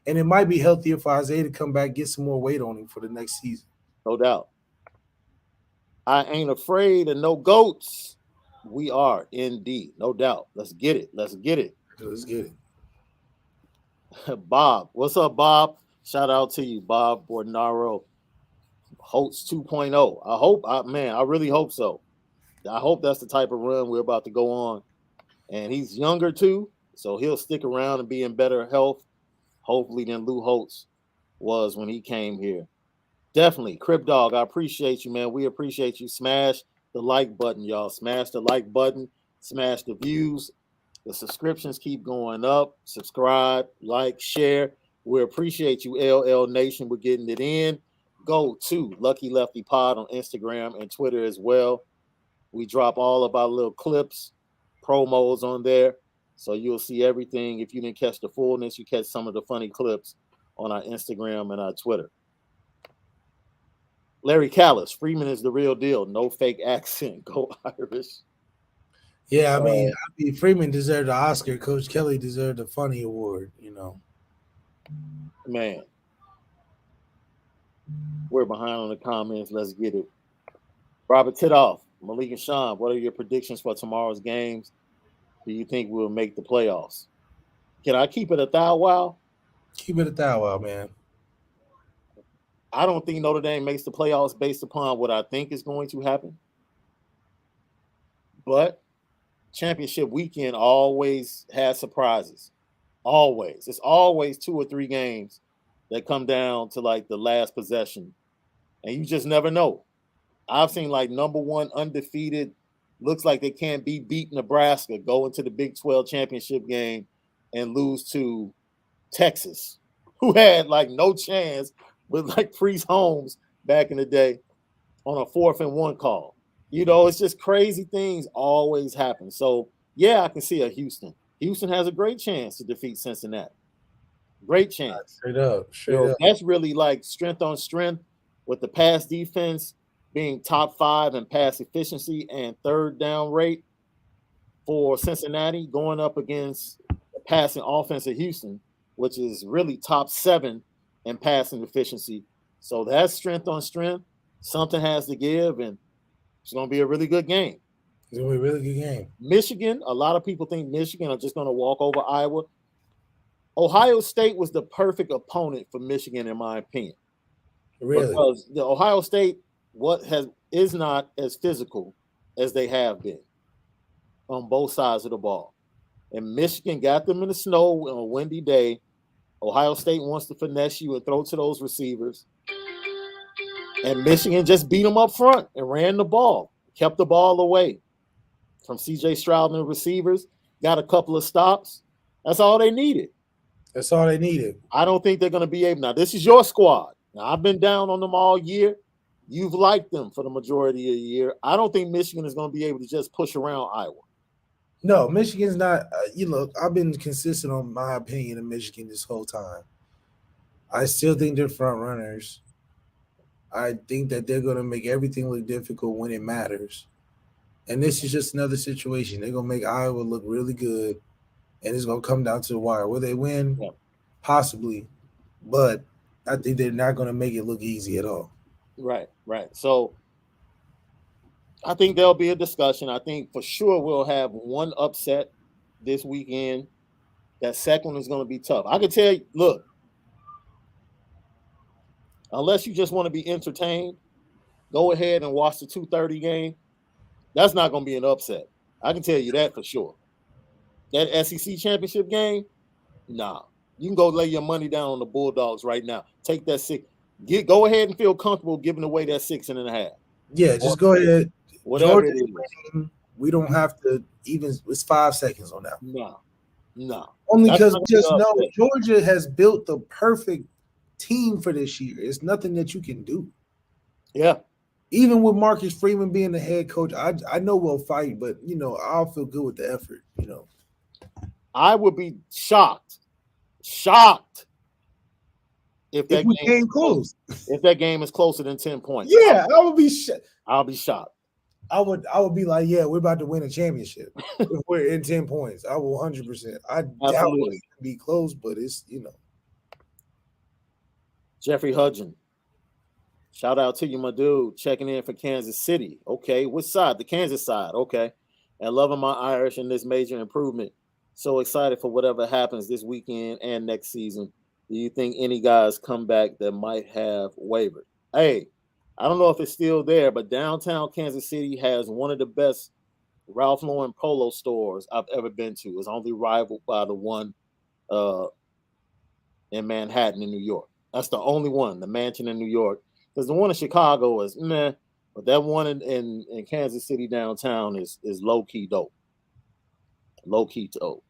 And it might be healthier for Isaiah to come back, get some more weight on him for the next season. No doubt. I ain't afraid of no goats. We are indeed. No doubt. Let's get it. Let's get it. Bob. What's up, Bob? Shout out to you, Bob Bornaro. Holtz 2.0. I really hope so. I hope that's the type of run we're about to go on. And he's younger too, so he'll stick around and be in better health, hopefully, than Lou Holtz was when he came here. Definitely. Crip Dog, I appreciate you, man. We appreciate you. Smash the like button, y'all. Smash the like button. Smash the views. The subscriptions keep going up. Subscribe, like, share. We appreciate you, LL Nation. We're getting it in. Go to Lucky Lefty Pod on Instagram and Twitter as well. We drop all of our little clips, promos on there. So you'll see everything. If you didn't catch the fullness, you catch some of the funny clips on our Instagram and our Twitter. Larry Callis, Freeman is the real deal. No fake accent. Go Irish. Yeah, I mean, Freeman deserved the Oscar. Coach Kelly deserved the Funny Award, Man. We're behind on the comments. Let's get it. Robert Titoff. Malik and Shaun, what are your predictions for tomorrow's games? Do you think we'll make the playoffs? Can I keep it a thou? Keep it a thou, man. I don't think Notre Dame makes the playoffs based upon what I think is going to happen. But championship weekend always has surprises. Always. It's always 2 or 3 games that come down to like the last possession. And you just never know. I've seen like number 1 undefeated looks like they can't beat Nebraska, go into the Big 12 championship game and lose to Texas, who had like no chance with like Priest Holmes back in the day on a 4th and 1 call. You know, it's just crazy things always happen. So, yeah, I can see a Houston. Houston has a great chance to defeat Cincinnati. Great chance. Straight up. That's really like strength on strength with the pass defense being top 5 in pass efficiency and third down rate for Cincinnati going up against the passing offense of Houston, which is really top 7 in passing efficiency. So that's strength on strength. Something has to give, and it's going to be a really good game. It's going to be a really good game. Michigan, a lot of people think Michigan are just going to walk over Iowa. Ohio State was the perfect opponent for Michigan, in my opinion. Really? Because the Ohio State is not as physical as they have been on both sides of the ball. And Michigan got them in the snow on a windy day. Ohio State wants to finesse you and throw to those receivers. And Michigan just beat them up front and ran the ball, kept the ball away from C.J. Stroud and the receivers, got a couple of stops. That's all they needed. That's all they needed. I don't think they're going to be able. Now, this is your squad. Now, I've been down on them all year. You've liked them for the majority of the year. I don't think Michigan is going to be able to just push around Iowa. No, Michigan's not. I've been consistent on my opinion of Michigan this whole time. I still think they're front runners. I think that they're going to make everything look difficult when it matters. And this is just another situation. They're going to make Iowa look really good, and it's going to come down to the wire. Will they win? Yeah. Possibly. But I think they're not going to make it look easy at all. Right. So I think there'll be a discussion. I think for sure we'll have one upset this weekend. That second is going to be tough. I can tell you, look, unless you just want to be entertained, go ahead and watch the 2:30 game. That's not going to be an upset. I can tell you that for sure. That SEC championship game, nah. You can go lay your money down on the Bulldogs right now. Take that 6. Go ahead and feel comfortable giving away that 6.5. Yeah, just go ahead. Whatever Georgia, it is. We don't have to even. It's 5 seconds on that. No. Only because just know Georgia has built the perfect team for this year. It's nothing that you can do. Yeah. Even with Marcus Freeman being the head coach, I know we'll fight, but I'll feel good with the effort. I would be shocked if that game close. If that game is closer than 10 points. Yeah, I would be shocked. I'll be shocked. I would be like, yeah, we're about to win a championship if we're in 10 points. I will 100%. I doubt it's going to be close, but it's Jeffrey Hudgen. Shout out to you, my dude, checking in for Kansas City. Okay, which side? The Kansas side. Okay. And loving my Irish in this major improvement. So excited for whatever happens this weekend and next season. Do you think any guys come back that might have wavered? Hey, I don't know if it's still there, but downtown Kansas City has one of the best Ralph Lauren polo stores I've ever been to. It's only rivaled by the one in Manhattan in New York. That's the only one, the Mansion in New York. Because the one in Chicago is meh, but that one in Kansas City downtown is low-key dope. Low-key dope.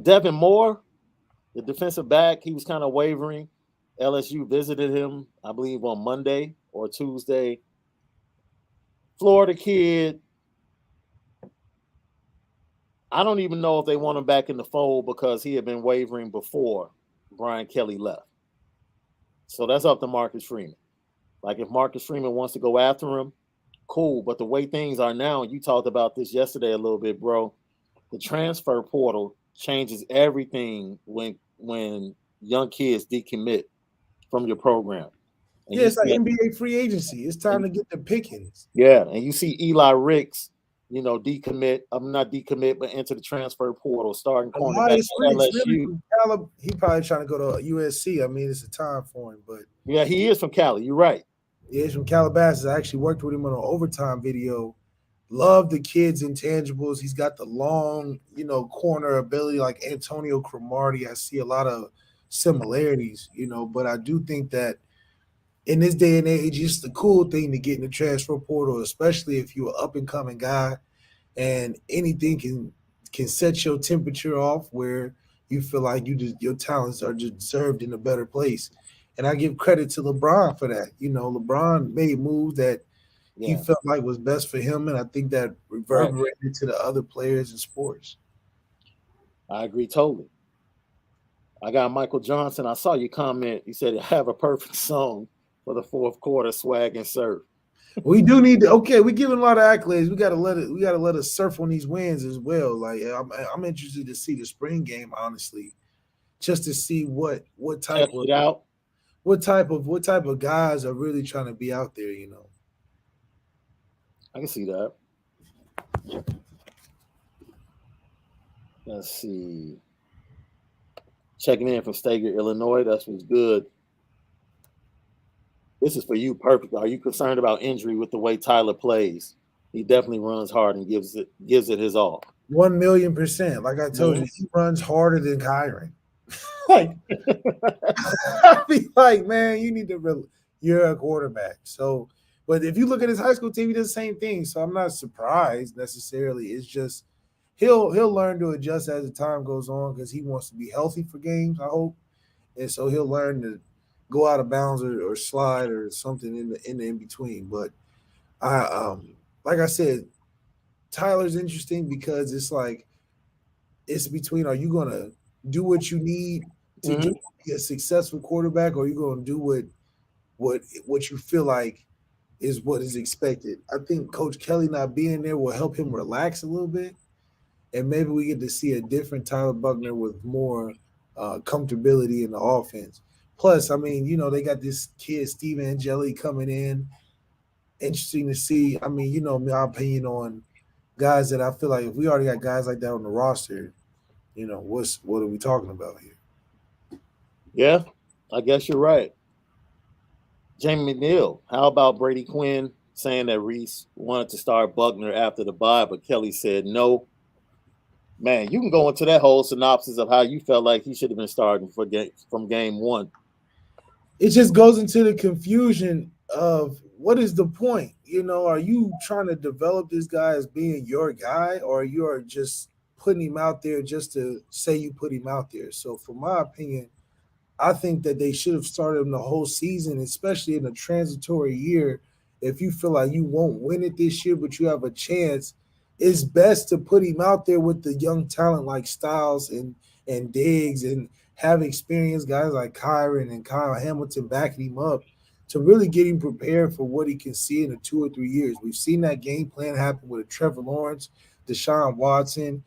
Devin Moore, the defensive back, he was kind of wavering. LSU visited him, I believe, on Monday or Tuesday. Florida kid. I don't even know if they want him back in the fold because he had been wavering before Brian Kelly left. So that's up to Marcus Freeman. Like if Marcus Freeman wants to go after him, cool. But the way things are now, you talked about this yesterday a little bit, bro. The transfer portal changes everything when young kids decommit from your program. And it's like NBA free agency. It's time to get the pickings. Yeah, and you see Eli Ricks, decommit. I'm not decommit, but enter the transfer portal, starting cornerback at LSU. Really he probably trying to go to USC. I mean, it's a time for him, but yeah, he is from Cali. You're right. Yeah, he's from Calabasas. I actually worked with him on an overtime video. Love the kid's intangibles. He's got the long, corner ability like Antonio Cromartie. I see a lot of similarities, but I do think that in this day and age, it's the cool thing to get in the transfer portal, especially if you're an up and coming guy, and anything can set your temperature off where you feel like your talents are just deserved in a better place. And I give credit to LeBron for that. LeBron made moves that he Yeah, felt like was best for him, and I think that right. reverberated to the other players in sports. I agree totally. I got Michael Johnson. I saw your comment. You said, have a perfect song for the fourth quarter, swag and surf. We do need to. Okay, we giving a lot of accolades. We got to let it. We got to let us surf on these wins as well. Like I'm interested to see the spring game, honestly, just to see what type Test of it out. what type of guys are really trying to be out there. I can see that. Let's see. Checking in from Stager, Illinois. That's what's good. This is for you, perfect. Are you concerned about injury with the way Tyler plays? He definitely runs hard and gives it his all. 1,000,000%. Like I told Mhm. you, he runs harder than Kyron. Like I be like, man, you need to. You're a quarterback. So, but if you look at his high school team, he does the same thing. So I'm not surprised necessarily. It's just he'll learn to adjust as the time goes on because he wants to be healthy for games. I hope, and so he'll learn to go out of bounds or slide or something in between. But I like I said, Tyler's interesting because it's like it's between, are you gonna do what you need to do Mhm. to be a successful quarterback, or are you gonna do what you feel like is what is expected? I think Coach Kelly not being there will help him relax a little bit, and maybe we get to see a different Tyler Buckner with more comfortability in the offense. Plus, I mean, they got this kid Steve Angeli coming in. Interesting to see. I mean, my opinion on guys that I feel like if we already got guys like that on the roster, what are we talking about here? Yeah, I guess you're right. Jamie McNeil, how about Brady Quinn saying that Reese wanted to start Buckner after the bye, but Kelly said no? Man, you can go into that whole synopsis of how you felt like he should have been starting from game one. It just goes into the confusion of what is the point? Are you trying to develop this guy as being your guy, or you are just putting him out there just to say you put him out there? So, for my opinion, I think that they should have started him the whole season, especially in a transitory year. If you feel like you won't win it this year, but you have a chance, it's best to put him out there with the young talent like Styles and Diggs, and have experienced guys like Kyron and Kyle Hamilton backing him up to really get him prepared for what he can see in the 2 or 3 years. We've seen that game plan happen with Trevor Lawrence, Deshaun Watson,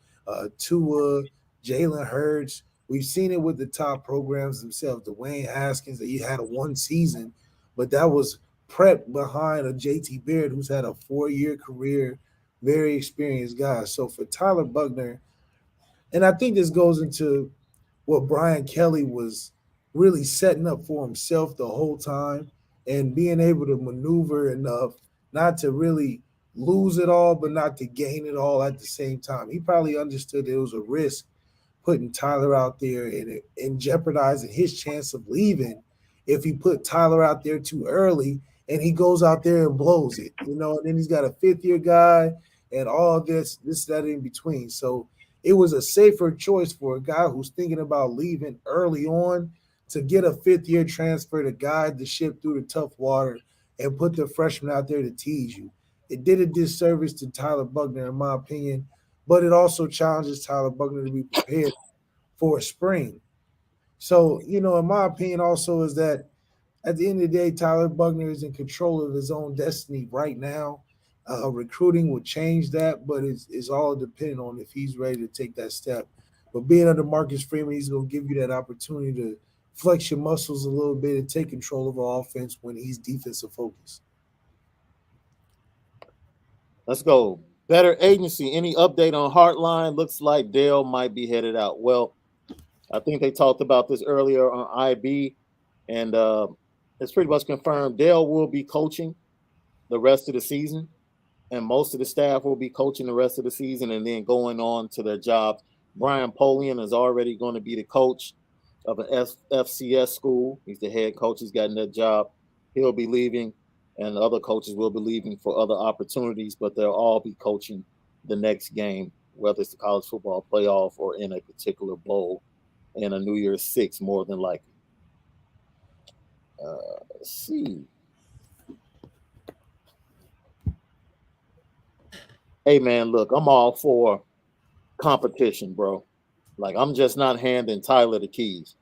Tua, Jalen Hurts. We've seen it with the top programs themselves. Dwayne Haskins, that he had a one season, but that was prepped behind a JT Barrett who's had a 4-year career, very experienced guy. So for Tyler Buckner, and I think this goes into what Brian Kelly was really setting up for himself the whole time, and being able to maneuver enough not to really lose it all, but not to gain it all at the same time. He probably understood it was a risk putting Tyler out there and jeopardizing his chance of leaving if he put Tyler out there too early and he goes out there and blows it, and then he's got a fifth-year guy and all this, that in between. So it was a safer choice for a guy who's thinking about leaving early on to get a fifth-year transfer to guide the ship through the tough water and put the freshman out there to tease you. It did a disservice to Tyler Buckner, in my opinion, but it also challenges Tyler Buckner to be prepared for a spring. So, in my opinion, also is that at the end of the day, Tyler Buckner is in control of his own destiny right now. Recruiting will change that, but it's all dependent on if he's ready to take that step. But being under Marcus Freeman, he's going to give you that opportunity to flex your muscles a little bit and take control of our offense when he's defensive focused. Let's go. Better agency. Any update on Heartline? Looks like Dale might be headed out. Well, I think they talked about this earlier on IB, and it's pretty much confirmed. Dale will be coaching the rest of the season, and most of the staff will be coaching the rest of the season and then going on to their jobs. Brian Polian is already going to be the coach of an FCS school. He's the head coach. He's gotten that job. he'll be leaving, and other coaches will be leaving for other opportunities, but they'll all be coaching the next game, whether it's the college football playoff or in a particular bowl in a New Year's Six, more than likely. Let's see. Hey man, look, I'm all for competition, bro. Like I'm just not handing Tyler the keys.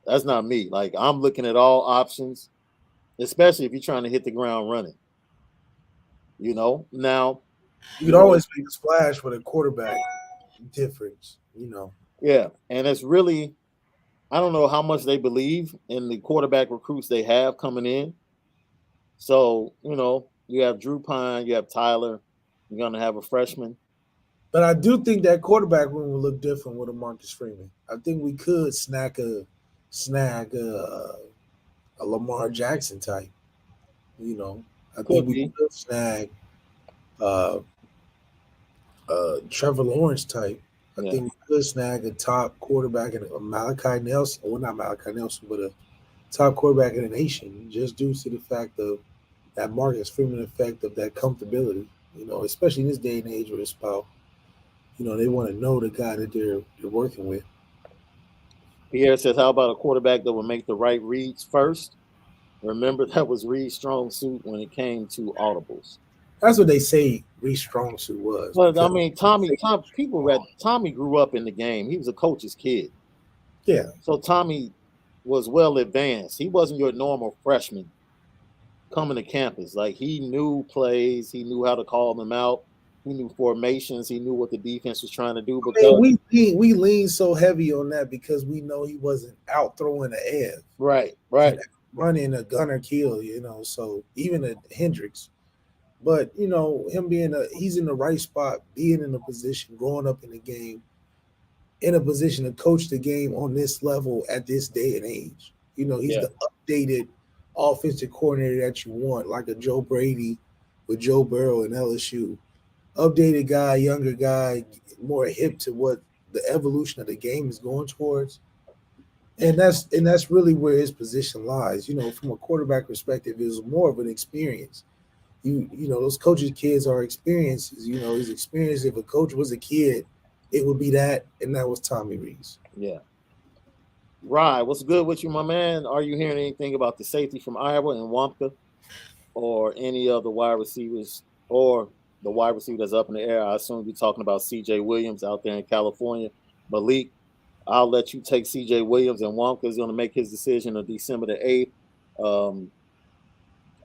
That's not me. Like I'm looking at all options, especially if you're trying to hit the ground running. Now You could always make a splash with a quarterback difference, Yeah, and it's really I don't know how much they believe in the quarterback recruits they have coming in. So, you have Drew Pine, you have Tyler, you're gonna have a freshman. But I do think that quarterback room will look different with a Marcus Freeman. I think we could snag a Lamar Jackson type. I think Could we be. could snag uh, Trevor Lawrence type. I Yeah. think we could snag a top quarterback and a Malachi Nelson. Well, not Malachi Nelson, but a top quarterback in the nation, just due to the fact of that Marcus Freeman effect of that comfortability. Especially in this day and age where it's about, they want to know the guy that they're working with. Pierre says, how about a quarterback that will make the right reads first? Remember that was Reed's strong suit when it came to audibles. That's what they say Reese Strong suit was. But I mean, Tommy grew up in the game. He was a coach's kid. Yeah. So Tommy was well advanced. He wasn't your normal freshman coming to campus. Like he knew plays, he knew how to call them out, he knew formations, he knew what the defense was trying to do. Because we lean so heavy on that because we know he wasn't out throwing the air. Right. Running a gunner kill, so even a Hendricks. But him he's in the right spot, being in a position, growing up in the game, in a position to coach the game on this level at this day and age. He's the updated offensive coordinator that you want, like a Joe Brady with Joe Burrow and LSU. Updated guy, younger guy, more hip to what the evolution of the game is going towards. And that's really where his position lies. From a quarterback perspective, it was more of an experience. Those coaches' kids are experiences. His experience. If a coach was a kid, it would be that, and that was Tommy Rees. Yeah. Right. What's good with you, my man? Are you hearing anything about the safety from Iowa and Wampka, or any of the wide receivers, or the wide receiver that's up in the air? I assume you're talking about C.J. Williams out there in California. Malik, I'll let you take C.J. Williams, and Wampka is going to make his decision on December the 8th.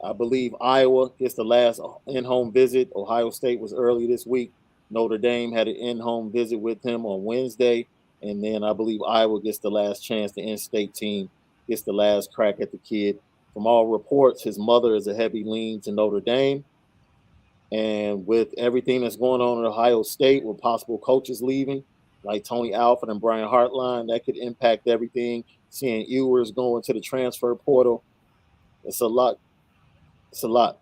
I believe Iowa gets the last in-home visit. Ohio State was early this week. Notre Dame had an in-home visit with him on Wednesday. And then I believe Iowa gets the last chance. The in-state team gets the last crack at the kid. From all reports, his mother is a heavy lean to Notre Dame. And with everything that's going on at Ohio State, with possible coaches leaving, like Tony Alford and Brian Hartline, that could impact everything. Seeing Ewers going to the transfer portal, it's a lot. It's a lot.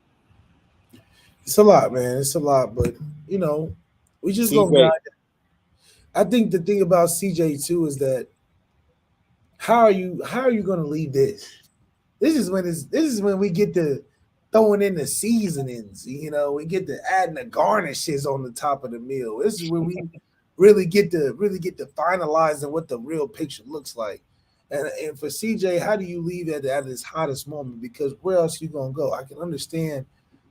It's a lot, man. It's a lot, but we just gonna guide it. I think the thing about CJ too is that how are you gonna leave this? This is when we get to throwing in the seasonings. We get to adding the garnishes on the top of the meal. This is when we really get to finalizing what the real picture looks like. And for CJ, how do you leave at his hottest moment? Because where else you gonna go? I can understand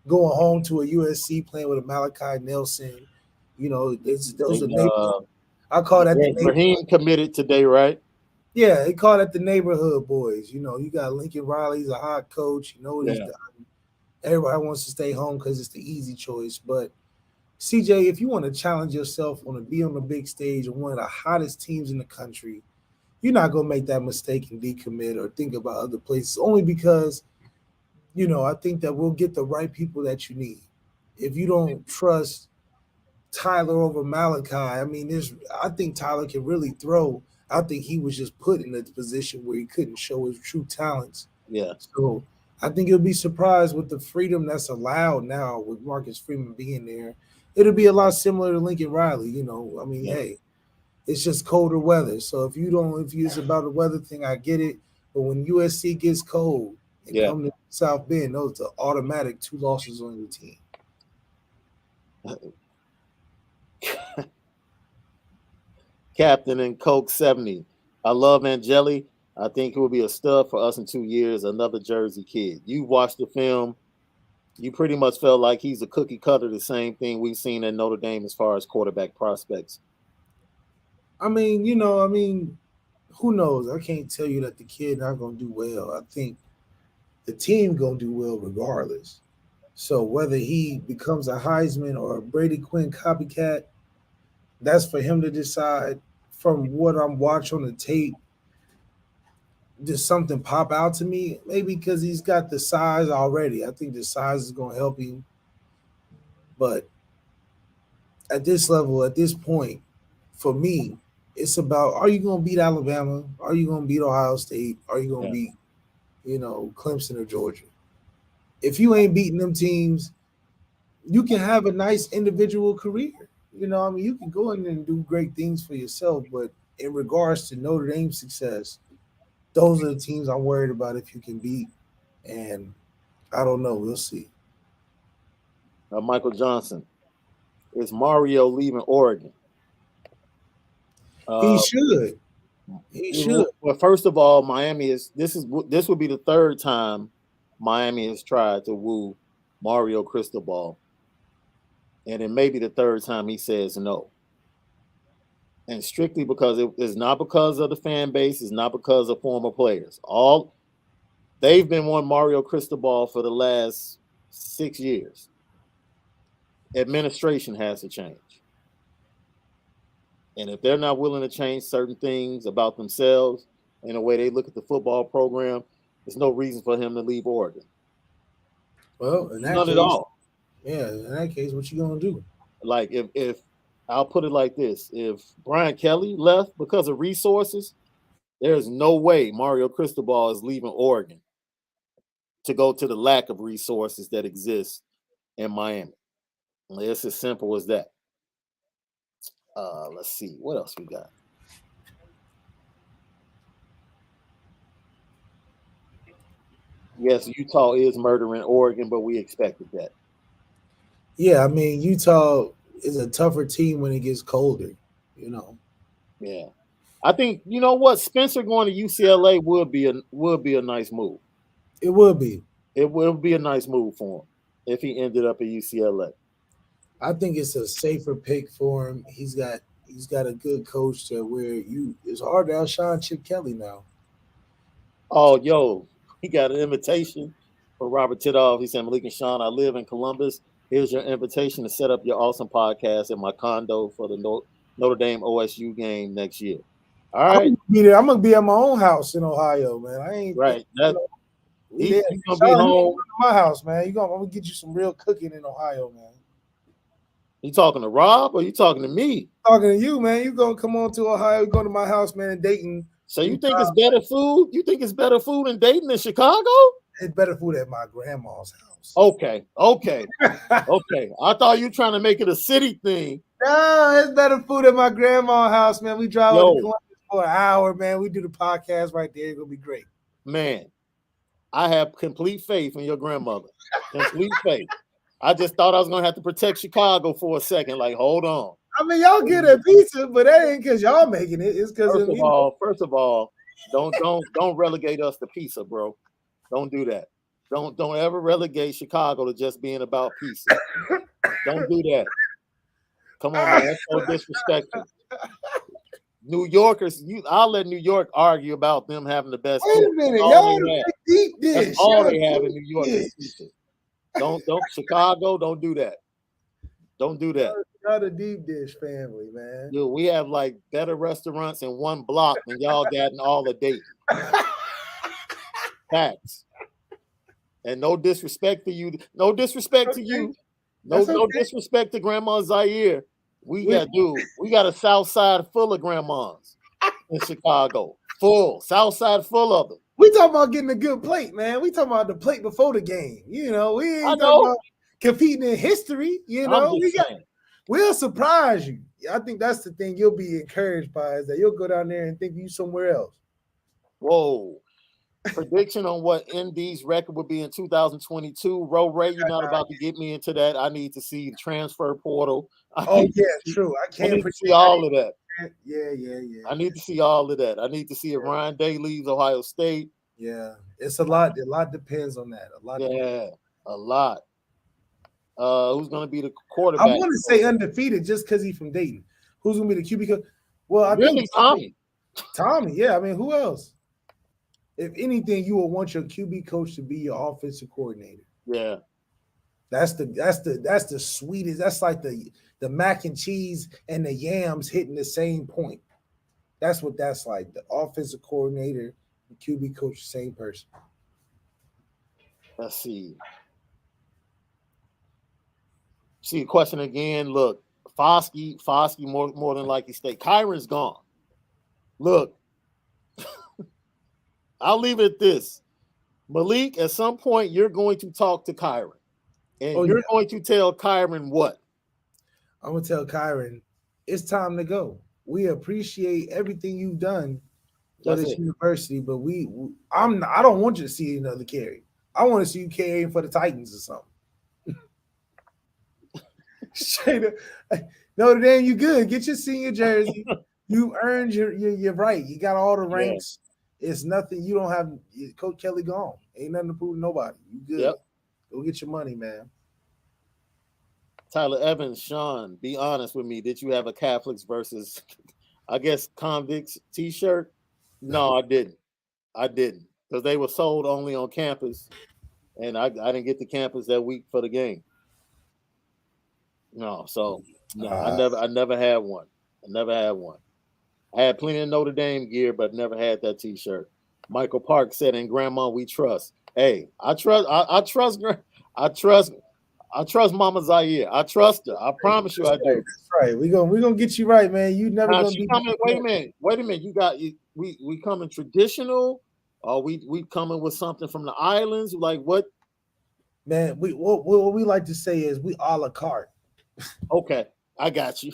going home to a USC playing with a Malachi Nelson. Those are I call that the Raheem committed today, right? Yeah, they call that the neighborhood boys. You got Lincoln Riley, he's a hot coach. He's done. Everybody wants to stay home because it's the easy choice. But CJ, if you want to challenge yourself, want to be on the big stage of one of the hottest teams in the country, you're not going to make that mistake and decommit or think about other places, only because, I think that we'll get the right people that you need. If you don't trust Tyler over Malachi, I think Tyler can really throw. I think he was just put in a position where he couldn't show his true talents. Yeah. So I think you'll be surprised with the freedom that's allowed now with Marcus Freeman being there. It'll be a lot similar to Lincoln Riley, Hey, it's just colder weather. So if it's about the weather thing, I get it. But when USC gets cold, and come to South Bend, those are automatic 2 losses on your team. Captain and Coke 70. I love Angeli. I think he will be a stud for us in 2 years. Another Jersey kid. You watched the film. You pretty much felt like he's a cookie cutter, the same thing we've seen at Notre Dame as far as quarterback prospects. I mean, who knows? I can't tell you that the kid not going to do well. I think the team going to do well regardless. So whether he becomes a Heisman or a Brady Quinn copycat, that's for him to decide. From what I'm watching on the tape, does something pop out to me? Maybe because he's got the size already. I think the size is going to help him. But at this level, at this point, for me, it's about, are you going to beat Alabama? Are you going to beat Ohio State? Are you going to beat, Clemson or Georgia? If you ain't beating them teams, you can have a nice individual career. You can go in there and do great things for yourself. But in regards to Notre Dame's success, those are the teams I'm worried about if you can beat. And I don't know. We'll see. Michael Johnson. Is Mario leaving Oregon? He should. He should. Well, first of all, this would be the third time Miami has tried to woo Mario Cristobal. And it may be the third time he says no. And strictly because it's not because of the fan base, it's not because of former players. They've been wanting Mario Cristobal for the last 6 years. Administration has to change. And if they're not willing to change certain things about themselves and the way they look at the football program, there's no reason for him to leave Oregon. Well, in that none case, at all. Yeah, in that case, what you gonna do? Like if I'll put it like this: if Brian Kelly left because of resources, there's no way Mario Cristobal is leaving Oregon to go to the lack of resources that exist in Miami. It's as simple as that. Let's see. What else we got? Yes, Utah is murdering Oregon, but we expected that. Yeah, I mean, Utah is a tougher team when it gets colder, Yeah. I think, you know what? Spencer going to UCLA would be a nice move. It would be. It would be a nice move for him if he ended up at UCLA. I think it's a safer pick for him. He's got a good coach to where it's hard to outshine Chip Kelly now. Oh, yo, he got an invitation from Robert Tidoff. He said, Malik and Shaun, I live in Columbus. Here's your invitation to set up your awesome podcast in my condo for the Notre Dame OSU game next year. All right. I'm gonna be at my own house in Ohio, man. I ain't right. He's gonna be home at my house, man. I'm gonna get you some real cooking in Ohio, man. You talking to Rob or you talking to me? Talking to you, man. You gonna come on to Ohio? You go to my house, man, in Dayton. So you think it's better food? You think it's better food in Dayton than Chicago? It's better food at my grandma's house. Okay. I thought you were trying to make it a city thing. No, it's better food at my grandma's house, man. We drive to Columbus for an hour, man. We do the podcast right there. It's gonna be great. Man, I have complete faith in your grandmother. Complete faith. I just thought I was gonna have to protect Chicago for a second. Like, hold on. I mean, y'all get a pizza, but that ain't because y'all making it. It's because first of all, don't relegate us to pizza, bro. Don't do that. Don't ever relegate Chicago to just being about pizza. Don't do that. Come on, man. That's so disrespectful. New Yorkers, I'll let New York argue about them having the best. Wait a minute, y'all deep dish. That's all they have in New York is pizza. Don't Chicago, don't do that. Don't do that. Y'all the deep dish family, man. Dude, we have like better restaurants in one block than y'all got in all of Dayton. Facts. And no disrespect to you. No disrespect to you. No disrespect to Grandma Zaire. We got a south side full of grandmas in Chicago. Full. South side full of them. We talking about getting a good plate, man. We talking about the plate before the game. We ain't talking about competing in history. We'll surprise you. I think that's the thing you'll be encouraged by is that you'll go down there and think you somewhere else. Whoa. Prediction on what ND's record would be in 2022. Ray, you're not about to get me into that. I need to see the transfer portal. Oh yeah, true. I I can't need to see all of that. Yeah. I need to see all of that. I need to see if Ryan Day leaves Ohio State. Yeah, it's a lot. A lot depends on that. A lot. Yeah, a lot. Who's going to be the quarterback? I want to say undefeated just because he's from Dayton. Who's going to be the QB coach? Well, I think Tommy. Tommy, yeah. I mean, who else? If anything, you will want your QB coach to be your offensive coordinator. Yeah, that's the sweetest. That's like the mac and cheese and the yams hitting the same point. That's what that's like. The offensive coordinator, the QB coach, same person. Let's see. See the question again. Look, Foskey more than likely stay. Kyron's gone. Look, I'll leave it at this. Malik, at some point, you're going to talk to Kyron. And you're going to tell Kyron what? I'm going to tell Kyron, it's time to go. We appreciate everything you've done for this university, but I don't want you to see another carry. I want to see you carrying for the Titans or something. Straight up. Notre Dame, you good. Get your senior jersey. You earned your right. You got all the ranks. Yeah. It's nothing. You don't have Coach Kelly gone. Ain't nothing to prove to nobody. You good. Yep. Go get your money, man. Tyler Evans, Shaun, be honest with me. Did you have a Catholics versus, I guess, convicts t-shirt? No, I didn't. Because they were sold only on campus. And I didn't get to campus that week for the game. No, I never had one. I had plenty of Notre Dame gear, but never had that T-shirt. Michael Park said, "In Grandma, we trust." Hey, I trust Mama Zaire. I trust her. I promise you, I do. That's right. We gonna get you right, man. You never gonna be. Wait a minute. You got we coming traditional, or we coming with something from the islands? Like what? Man, what we like to say is we a la carte. Okay, I got you.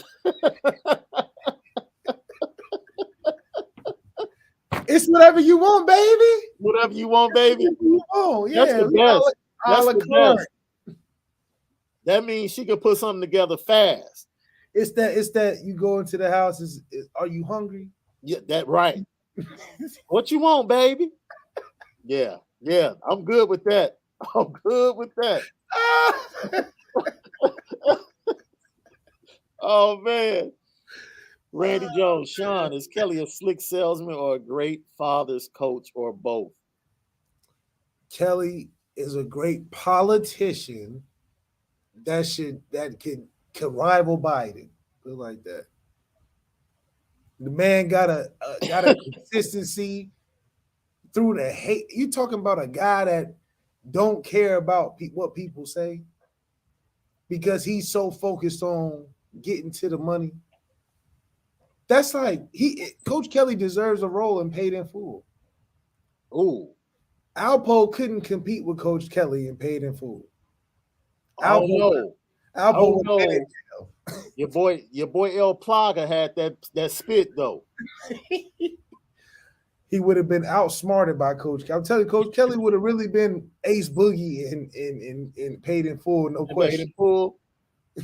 It's whatever you want, baby. Whatever you want, baby. Oh, yeah. That's the best. That's the best. That means she can put something together fast. It's that you go into the house. Are you hungry? Yeah, that right. What you want, baby? Yeah. I'm good with that. Oh man. Randy Jones, Shaun, is Kelly a slick salesman or a great father's coach or both? Kelly is a great politician that can rival Biden. Look like that. The man got a consistency through the hate. You talking about a guy that don't care about what people say because he's so focused on getting to the money. That's like Coach Kelly deserves a role and paid in full. Ooh. Alpo couldn't compete with Coach Kelly and paid in full. Alpo no. Your boy El Plaga had that spit though. He would have been outsmarted by Coach Kelly. I'm telling you, Coach Kelly would have really been Ace Boogie and paid in full, no question.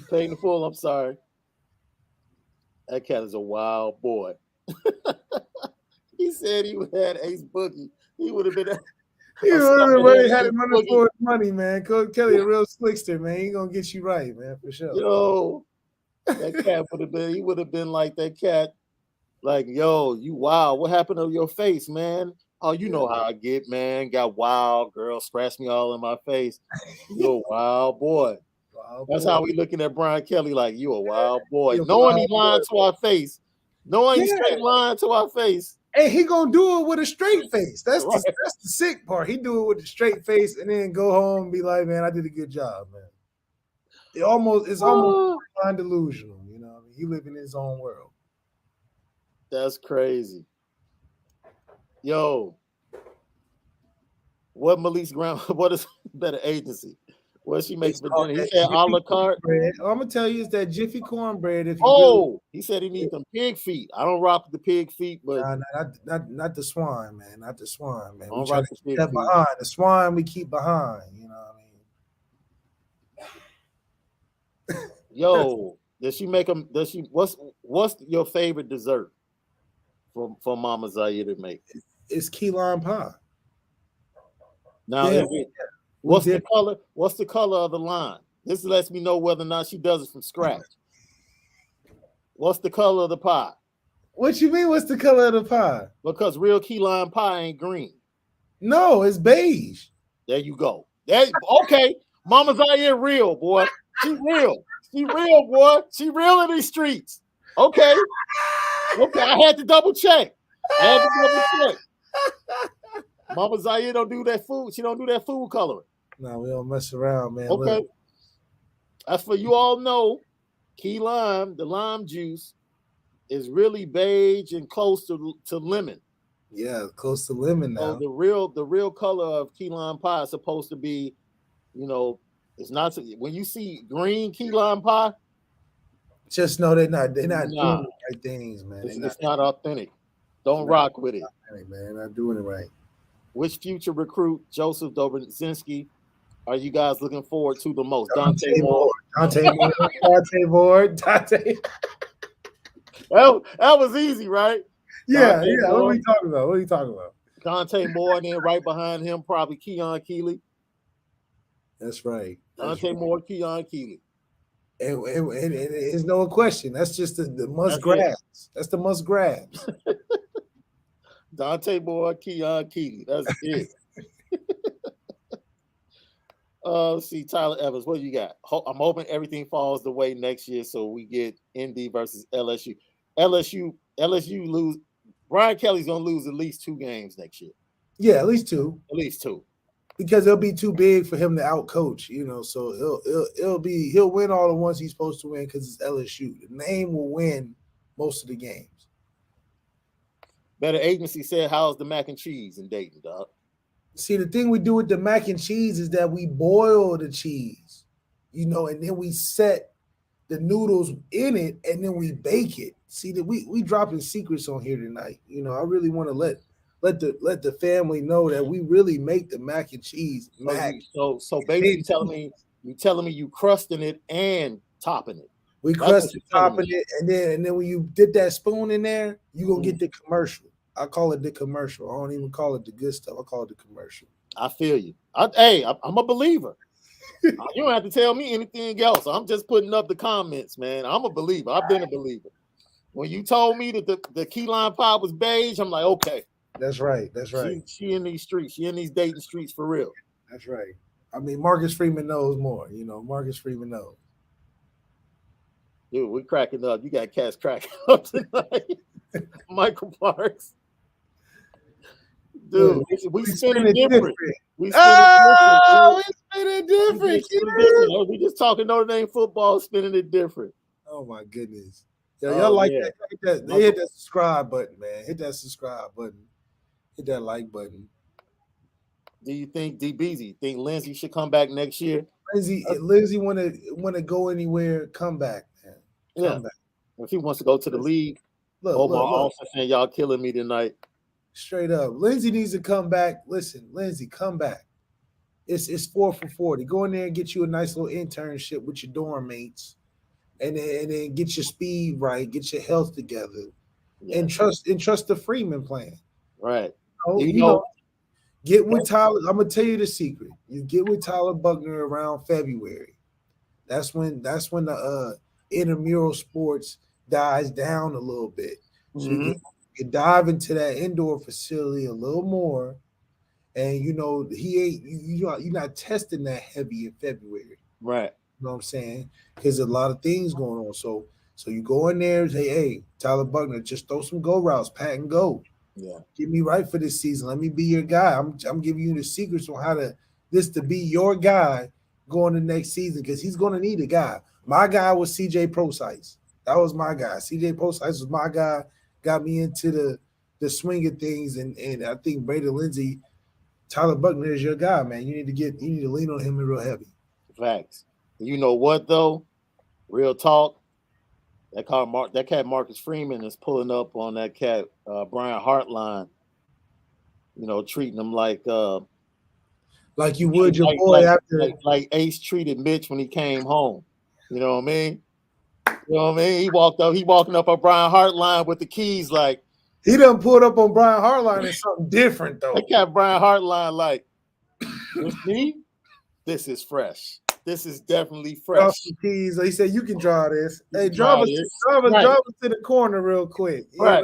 Paid in full, I'm sorry. That cat is a wild boy. He said he had Ace Boogie. He would have been. He would have already had him running for his money, man. Coach Kelly, a real slickster, man. He gonna get you right, man, for sure. Yo, that cat would have been. He would have been like that cat. Like, yo, you wild. What happened to your face, man? Oh, you know how I get, man. Got wild, girl, scratched me all in my face. You a wild boy. That's how we looking at Brian Kelly, like you a wild boy. Knowing he lying to our face. Knowing he's straight lying to our face. And he gonna do it with a straight face. That's right. That's the sick part. He do it with a straight face and then go home and be like, man, I did a good job, man. It's almost delusional, you know. He live in his own world. That's crazy. Yo, what is better agency? What's she making for called dinner? He that said a Jiffy la carte. cornbread. All I'm gonna tell you is that Jiffy cornbread. If you Oh, he said he needs them pig feet. I don't rock with the pig feet, but not the swine, man. Not the swine, man. I We don't try rock to the keep pig that feet. behind. The swine we keep behind. You know what I mean? Yo, does she make them? Does she? What's your favorite dessert for Mama Zaire to make? It's key lime pie. Now, Yeah, is it, we what's the did. color? What's the color of the lime? This lets me know whether or not she does it from scratch. What's the color of the pie? What you mean? What's the color of the pie? Because real key lime pie ain't green. No, it's beige. There you go. Okay. Mama Zaire real, boy. She real. She real, boy. She real in these streets. Okay. Okay. I had to double check. Mama Zaire don't do that food. She don't do that food coloring. No, we don't mess around, man. Okay. Look. As for you all know, key lime, the lime juice, is really beige and close to lemon. Yeah, close to lemon now. So the real color of key lime pie is supposed to be, it's not when you see green key lime pie. Just know they're not doing the right things, man. It's not authentic. Don't rock with it, man. They're not doing it right. Which future recruit Joseph Dobrzynski are you guys looking forward to the most? Dante Moore. That was easy, right? Yeah. What are we talking about? Dante Moore, and then right behind him, probably Keon Keeley. That's right. Dante Moore, Keon Keeley. And there's no question. That's just the must grabs. That's the must grabs. Dante Moore, Keon Keeley. That's it. See, Tyler Evans, what you got? I'm hoping everything falls the way next year so we get Indy versus LSU. LSU lose. Brian Kelly's gonna lose at least 2 games next year. Yeah, at least 2. At least 2. Because it'll be too big for him to outcoach, So he'll win all the ones he's supposed to win because it's LSU. The name will win most of the games. Better Agency said, "How's the mac and cheese in Dayton, dog?" See, the thing we do with the mac and cheese is that we boil the cheese, and then we set the noodles in it and then we bake it. See, that we dropping secrets on here tonight. I really want to let the family know that we really make the mac and cheese. So basically you telling me you crusting it and topping it. We crust it, topping it, and then when you dip that spoon in there, you're gonna get the commercial. I call it the commercial. I don't even call it the good stuff. I call it the commercial. I feel you. I'm a believer. You don't have to tell me anything else. I'm just putting up the comments, man. I'm a believer. I've been a believer. When you told me that the key lime pie was beige, I'm like, okay. That's right. She in these streets. She in these Dayton streets for real. That's right. I mean, Marcus Freeman knows more. Marcus Freeman knows. Dude, we cracking up. You got cats cracking up tonight. Michael Parks. Dude, we spinning different. We spinning different. We just talking Notre Dame football, spinning it different. Oh my goodness. Y'all like that? They hit that subscribe button, man. Hit that subscribe button. Hit that like button. Do you think think Lindsay should come back next year? Lindsay want to go anywhere, come back, man. Come back. If he wants to go to the league, look. And y'all killing me tonight. Straight up. Lindsay needs to come back. Listen, Lindsay, come back. It's 4 for 40. Go in there and get you a nice little internship with your dorm mates. And then get your speed right, get your health together, and trust the Freeman plan. Right. Get with Tyler. I'm gonna tell you the secret. You get with Tyler Buckner around February. That's when the intramural sports dies down a little bit. So you dive into that indoor facility a little more, and you're not testing that heavy in February. Right. You know what I'm saying? Because there's a lot of things going on. So you go in there and say, hey, Tyler Buckner, just throw some go routes, pat and go. Yeah. Get me right for this season. Let me be your guy. I'm giving you the secrets on how to be your guy going to next season, because he's going to need a guy. My guy was CJ Prosize. That was my guy. CJ Prosize was my guy. Got me into the swing of things, and I think Brady Lindsay, Tyler Buckner is your guy, man. You need to lean on him real heavy. Facts. You know what though? Real talk. That cat Marcus Freeman is pulling up on that cat Brian Hartline. Treating him like you would your boy after like Ace treated Mitch when he came home. You know what I mean? He walking up on Brian Hartline with the keys like he done pulled up on Brian Hartline as something different though. That cat Brian Hartline like this me? This is fresh. This is definitely fresh. Keys. He said, "You can draw this. Hey, drive us to the corner real quick." Right.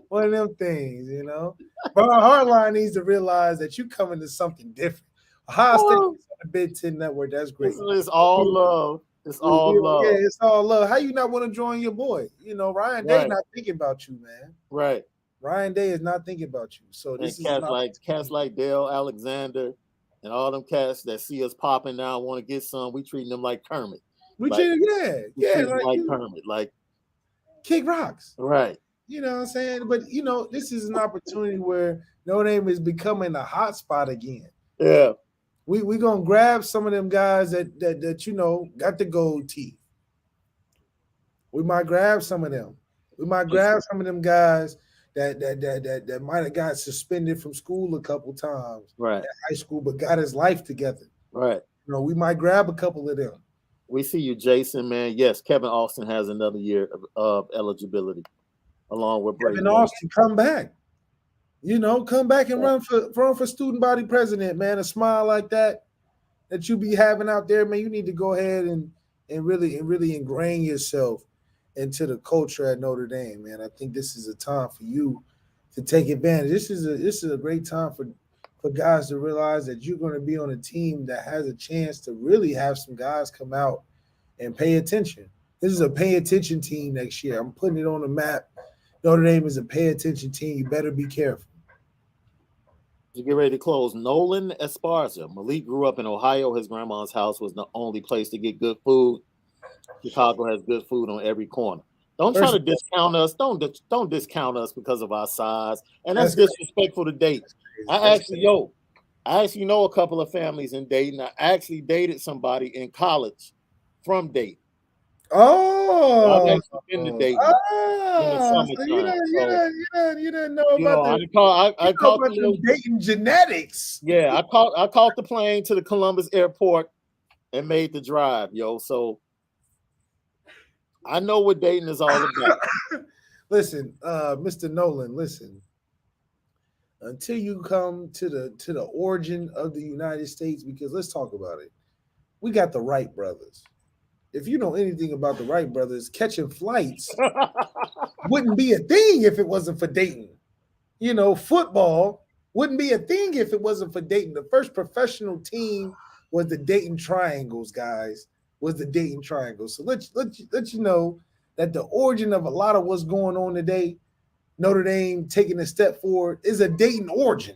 One of them things, Brian Hartline needs to realize that you coming to something different. Ohio State on the Big Ten Network. That's great. It's all love. It's all love. Yeah, it's all love. How you not want to join your boy? Ryan Day not thinking about you, man. Right. Ryan Day is not thinking about you. So this is cats like Dale Alexander and all them cats that see us popping now want to get some. We treating them like Kermit. We treat them like Kermit, like kick rocks. Right. You know what I'm saying? But this is an opportunity where Notre Dame is becoming a hot spot again. Yeah. We gonna grab some of them guys that got the gold teeth. We might grab some of them. We might grab some of them guys that might have got suspended from school a couple times, right, at high school, but got his life together. Right. We might grab a couple of them. We see you, Jason, man. Yes, Kevin Austin has another year of eligibility, along with Brady. Kevin Austin, come back. Come back and run for student body president, man. A smile like that you be having out there, man. You need to go ahead and really ingrain yourself into the culture at Notre Dame, man. I think this is a time for you to take advantage. This is a great time for guys to realize that you're going to be on a team that has a chance to really have some guys come out and pay attention. This is a pay attention team next year. I'm putting it on the map. Notre Dame is a pay attention team. You better be careful. To get ready to close, Nolan Esparza. Malik grew up in Ohio. His grandma's house was the only place to get good food. Chicago has good food on every corner. Don't try to discount us. Don't discount us because of our size. And that's disrespectful to Dayton. I actually know a couple of families in Dayton. I actually dated somebody in college from Dayton. Oh, I've actually been to Dayton in the summertime. You didn't know about I caught the Dayton genetics. Yeah, I caught the plane to the Columbus airport and made the drive, yo. So I know what Dayton is all about. Listen, Mr. Nolan, listen. Until you come to the origin of the United States, because let's talk about it. We got the Wright brothers. If you know anything about the Wright brothers, catching flights wouldn't be a thing if it wasn't for Dayton. Football wouldn't be a thing if it wasn't for Dayton. The first professional team was the Dayton Triangles, guys. Was the Dayton Triangle. So let you know that the origin of a lot of what's going on today, Notre Dame taking a step forward, is a Dayton origin.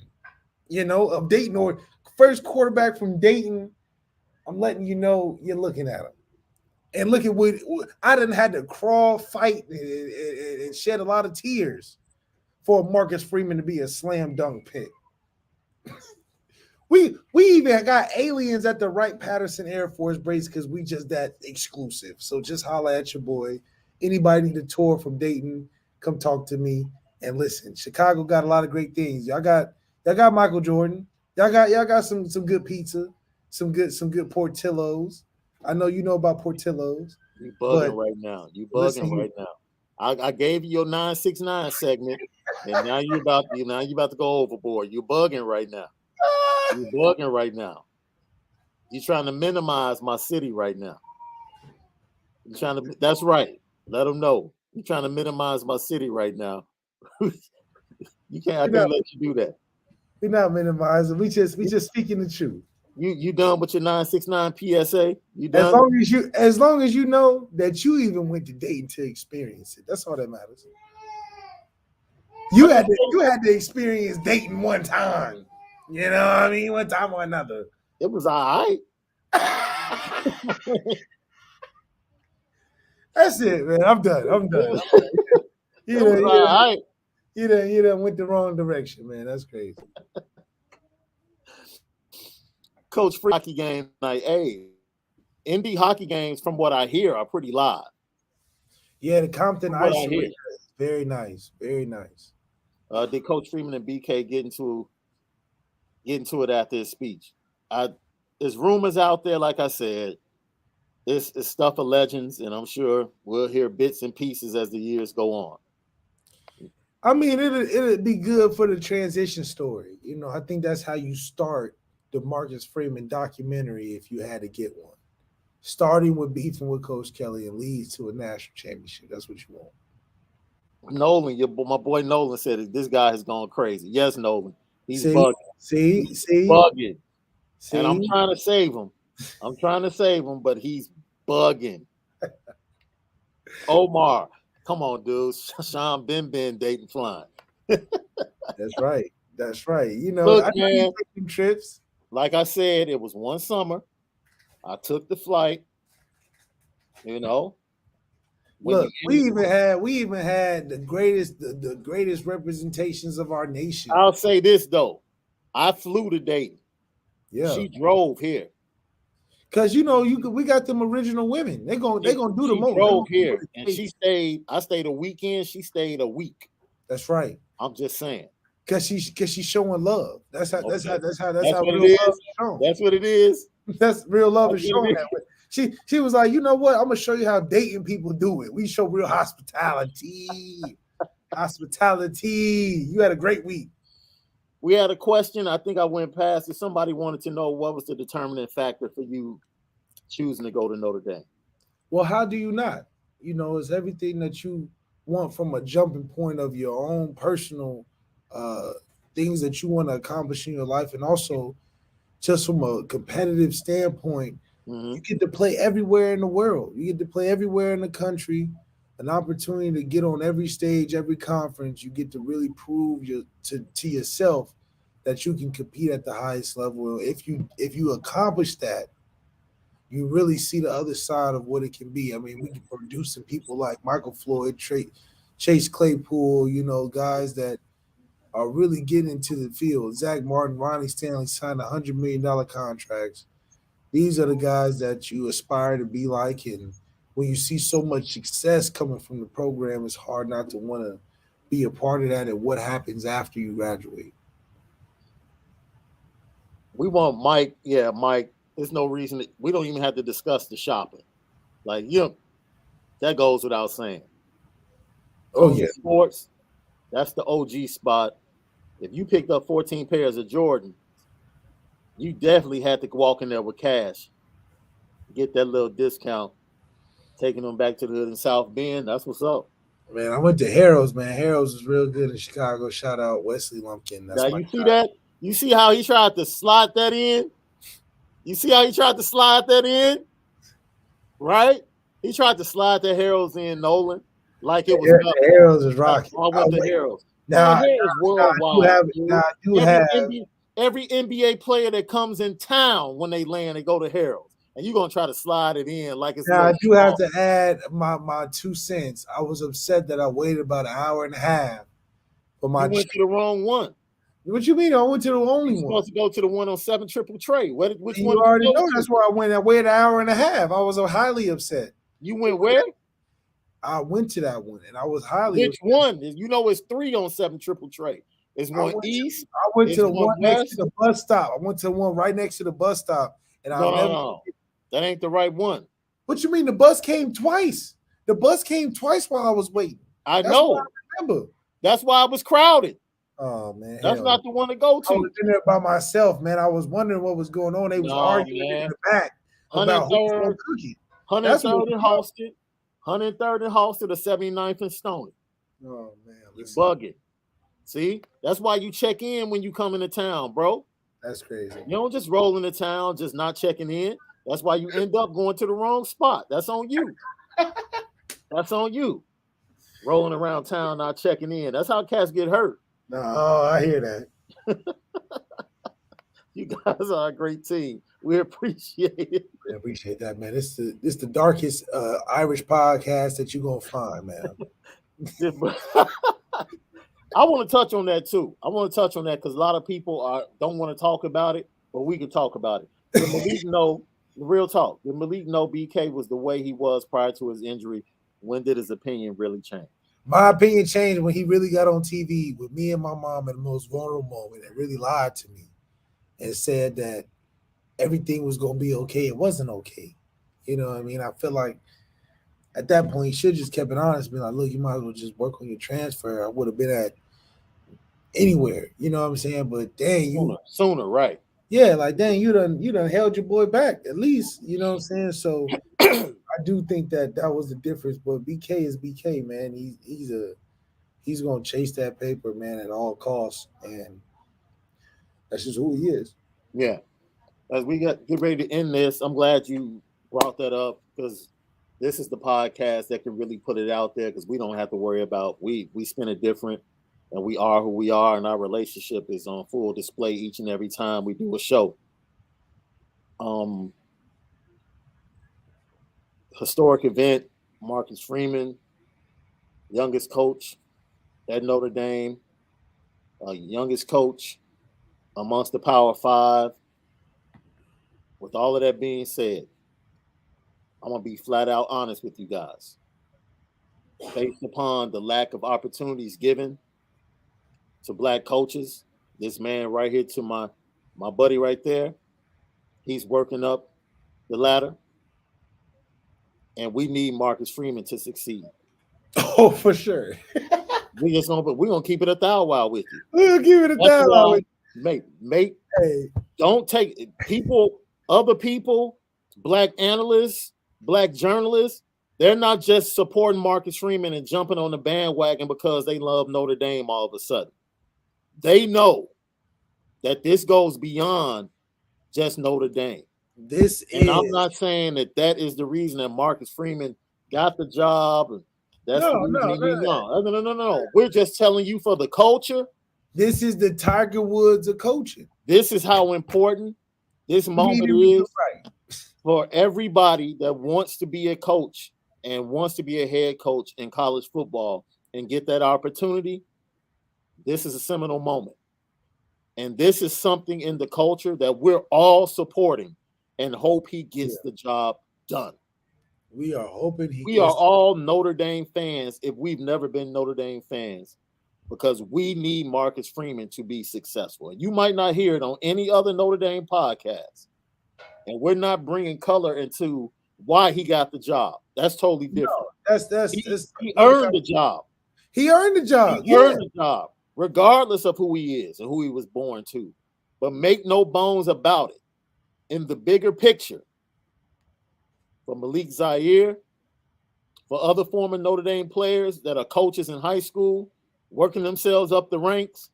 Of Dayton or first quarterback from Dayton. I'm letting you know you're looking at him. And look at what I done had to crawl, fight, and shed a lot of tears for Marcus Freeman to be a slam dunk pick. We even got aliens at the Wright-Patterson Air Force Base because we just that exclusive. So just holler at your boy. Anybody need a tour from Dayton, come talk to me. And listen, Chicago got a lot of great things. Y'all got Michael Jordan. Y'all got some good pizza, some good Portillo's. I know you know about Portillo's. You bugging right now. Right now. I gave you your 969 segment, and now you about to go overboard. You bugging right now. You're bugging right now. You're trying to minimize my city right now. That's right. Let them know. You're trying to minimize my city right now. I can't let you do that. We're not minimizing. We just speaking the truth. You done with your 969 PSA? You done? As long as you know that you even went to Dayton to experience it. That's all that matters. You had to experience Dayton one time. You know what I mean? One time or another. It was all right. That's it, man. I'm done. You done went the wrong direction, man. That's crazy. Coach Free hockey game night. Hey, indie hockey games, from what I hear, are pretty live. Yeah, the Compton From what I Ice hear. Arena is very nice, very nice. Did Coach Freeman and BK get into it after his speech? There's rumors out there, like I said. It's stuff of legends, and I'm sure we'll hear bits and pieces as the years go on. I mean, it'd be good for the transition story. You know, I think that's how you start the Marcus Freeman documentary if you had to get one. Starting with beefing with Coach Kelly and leads to a national championship. That's what you want. Nolan, my boy Nolan said this guy has gone crazy. Yes, Nolan. He's bugging. He's bugging. See? And I'm trying to save him. But he's bugging. Omar, come on, dude. Shaun been dating flying. That's right. You know, Look, I know you taking trips. Like I said, it was one summer. I took the flight. You know. Look, we even had the greatest representations of our nation. I'll say this though. I flew to Dayton. Yeah. She drove here. Cause you know we got them original women. They're gonna do the most. She drove here and she stayed. I stayed a weekend. She stayed a week. That's right. I'm just saying. Cause she's showing love. That's how real love is shown. That's what it is. That's real love is shown that way. She was like, you know what? I'm gonna show you how dating people do it. We show real hospitality. Hospitality. You had a great week. We had a question. I think I went past it. Somebody wanted to know what was the determining factor for you choosing to go to Notre Dame. Well, how do you not? You know, it's everything that you want from a jumping point of your own personal things that you want to accomplish in your life, and also just from a competitive standpoint. You get to play everywhere in the world. You get to play everywhere in the country. An opportunity to get on every stage, every conference. You get to really prove to yourself that you can compete at the highest level. If you accomplish that, you really see the other side of what it can be. I mean, we can produce some people like Michael Floyd, Chase Claypool, you know, guys that are really getting into the field. Zach Martin, Ronnie Stanley signed $100 million contracts. These are the guys that you aspire to be like, and when you see so much success coming from the program, it's hard not to want to be a part of that and what happens after you graduate. We want Mike. Yeah, Mike. There's no reason. We don't even have to discuss the shopping. Like, that goes without saying. Oh, yeah. Sports, that's the OG spot. If you picked up 14 pairs of Jordan, you definitely had to walk in there with cash, get that little discount, taking them back to the hood in South Bend. That's what's up. Man, I went to Harrow's, man. Harrow's is real good in Chicago. Shout out Wesley Lumpkin. That's now, you see that? You see how he tried to slide that in? Right? He tried to slide the Harrow's in, Nolan, like it was Harrow's is rocking. I went to Harrow's. Now, every NBA player that comes in town when they land, they go to Harrow's. And you're going to try to slide it in like it's now, I do have to add my 2 cents. I was upset that I waited about an hour and a half for my. You went to the wrong one. What you mean? I went to the only one. Supposed to go to the one on 7 Triple Trey. Which one? You already know that's where I went. I waited an hour and a half. I was highly upset. You went where? I went to that one, and I was highly upset. Which one? You know, it's 3 on 7 Triple Trey. It's one east. I went to the one next to the bus stop. I went to the one right next to the bus stop, and no. That ain't the right one. What you mean? The bus came twice. The bus came twice while I was waiting. I know. I remember. That's why I was crowded. Oh man, that's not the one to go to. I was in there by myself, man. I was wondering what was going on. They was arguing in the back about who's going cookie. 103rd and Halsted, 103rd and Halsted, the 79th and Stony. Oh man, you're bugging. See, that's why you check in when you come into town, bro. That's crazy. You don't just roll into town, just not checking in. That's why you end up going to the wrong spot. That's on you. That's on you. Rolling around town, not checking in. That's how cats get hurt. No, I hear that. You guys are a great team. We appreciate it. I appreciate that, man. It's the darkest Irish podcast that you're gonna find, man. I want to touch on that too. I want to touch on that because a lot of people don't want to talk about it, but we can talk about it. So Malik real talk. Did Malik know BK was the way he was prior to his injury? When did his opinion really change? My opinion changed when he really got on TV with me and my mom in the most vulnerable moment and really lied to me and said that everything was going to be okay. It wasn't okay. You know what I mean? I feel like at that point, he should have just kept it honest, be like, look, you might as well just work on your transfer. I would have been at anywhere. You know what I'm saying? But dang, sooner, right? Yeah, like dang, you done held your boy back at least. You know what I'm saying? So I do think that was the difference. But BK is BK, man. He's gonna chase that paper, man, at all costs, and that's just who he is. Yeah. As we get ready to end this, I'm glad you brought that up because this is the podcast that can really put it out there because we don't have to worry about we spin it different and we are who we are and our relationship is on full display each and every time we do a show. Historic event, Marcus Freeman, youngest coach at Notre Dame, youngest coach amongst the Power Five. With all of that being said, I'm going to be flat out honest with you guys. Based upon the lack of opportunities given to black coaches, this man right here to my buddy right there, he's working up the ladder. And we need Marcus Freeman to succeed. Oh, for sure. we're gonna keep it a thou wow with you. We'll keep it a thou wow with you. Mate, don't take other people, black analysts, black journalists, they're not just supporting Marcus Freeman and jumping on the bandwagon because they love Notre Dame all of a sudden. They know that this goes beyond just Notre Dame. I'm not saying that is the reason that Marcus Freeman got the job. And that's no. We're just telling you for the culture. This is the Tiger Woods of coaching. This is how important this moment is for everybody that wants to be a coach and wants to be a head coach in college football and get that opportunity. This is a seminal moment. And this is something in the culture that we're all supporting and hope he gets the job done. We are hoping we are all Notre Dame fans if we've never been Notre Dame fans because we need Marcus Freeman to be successful. And you might not hear it on any other Notre Dame podcast. And we're not bringing color into why he got the job. That's totally different. No, he earned the job. He earned the job. He earned the job, regardless of who he is and who he was born to. But make no bones about it. In the bigger picture, for Malik Zaire, for other former Notre Dame players that are coaches in high school, working themselves up the ranks,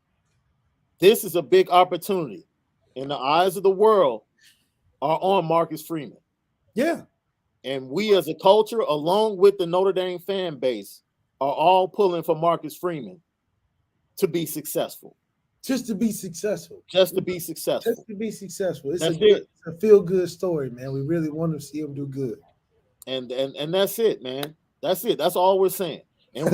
this is a big opportunity. In the eyes of the world, are on Marcus Freeman. Yeah. And we as a culture, along with the Notre Dame fan base, are all pulling for Marcus Freeman to be successful. Just to be successful. It's a feel-good story, man. We really want to see him do good. And that's it, man. That's it. That's all we're saying. And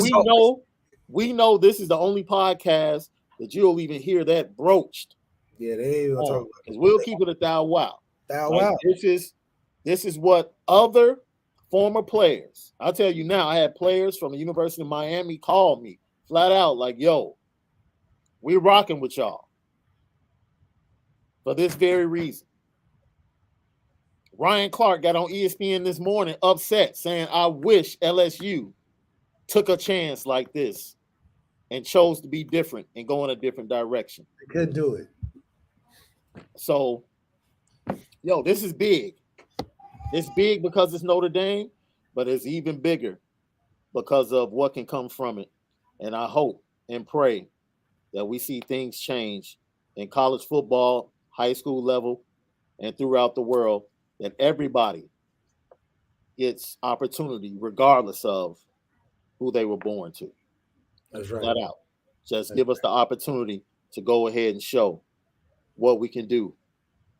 we know this is the only podcast that you'll even hear that broached. Yeah, they ain't gonna talk about it. Because we'll keep it a thou wow. Wow. This is what other former players. I'll tell you now, I had players from the University of Miami call me flat out like, yo, we're rocking with y'all for this very reason. Ryan Clark got on ESPN this morning upset saying, I wish LSU took a chance like this and chose to be different and go in a different direction. They couldn't do it. So, this is big. It's big because it's Notre Dame, but it's even bigger because of what can come from it. And I hope and pray that we see things change in college football, high school level, and throughout the world, that everybody gets opportunity regardless of who they were born to. That's right. That out. Just give us the opportunity to go ahead and show what we can do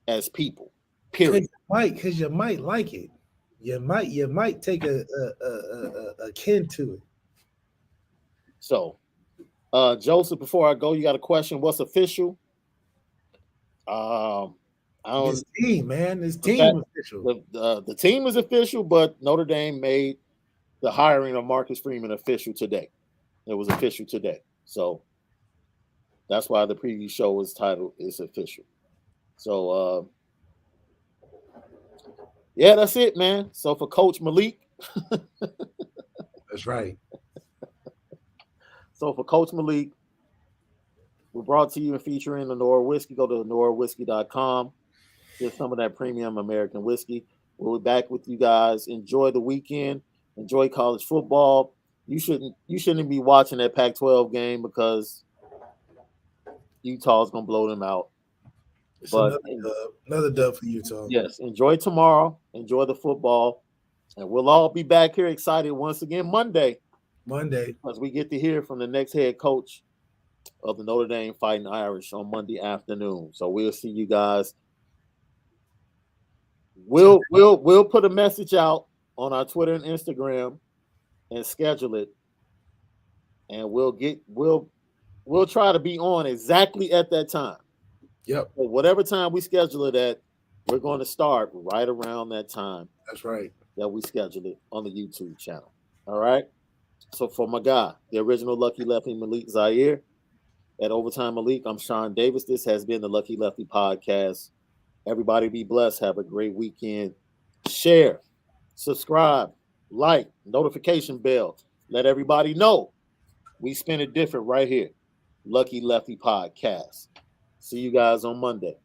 as people. Period. Because you might like it. You might take a kin to it. So, Joseph, before I go, you got a question? What's official? This team, man, this the team fact- official. the team is official, but Notre Dame made the hiring of Marcus Freeman official today. It was official today. So that's why the preview show was titled "It's Official." So yeah, that's it, man. So for Coach Malik, That's right. so for Coach Malik, we're brought to you and featuring the Nora Whiskey. Go to norawhiskey.com. Get some of that premium American whiskey. We'll be back with you guys. Enjoy the weekend. Enjoy college football. You shouldn't be watching that Pac-12 game because Utah's gonna blow them out. It's But another dub for Utah. yes, enjoy tomorrow. Enjoy the football, and we'll all be back here excited once again Monday as we get to hear from the next head coach of the Notre Dame Fighting Irish on Monday afternoon. So we'll see you guys. We'll put a message out on our Twitter and Instagram and schedule it, and we'll try to be on exactly at that time. Yep. So whatever time we schedule it at, we're going to start right around that time. That's right. That we scheduled it on the YouTube channel. All right. So for my guy, the original Lucky Lefty Malik Zaire, at Overtime Malik, I'm Shaun Davis. This has been the Lucky Lefty Podcast. Everybody be blessed. Have a great weekend. Share, subscribe, like, notification bell. Let everybody know we spin it different right here. Lucky Lefty Podcast. See you guys on Monday.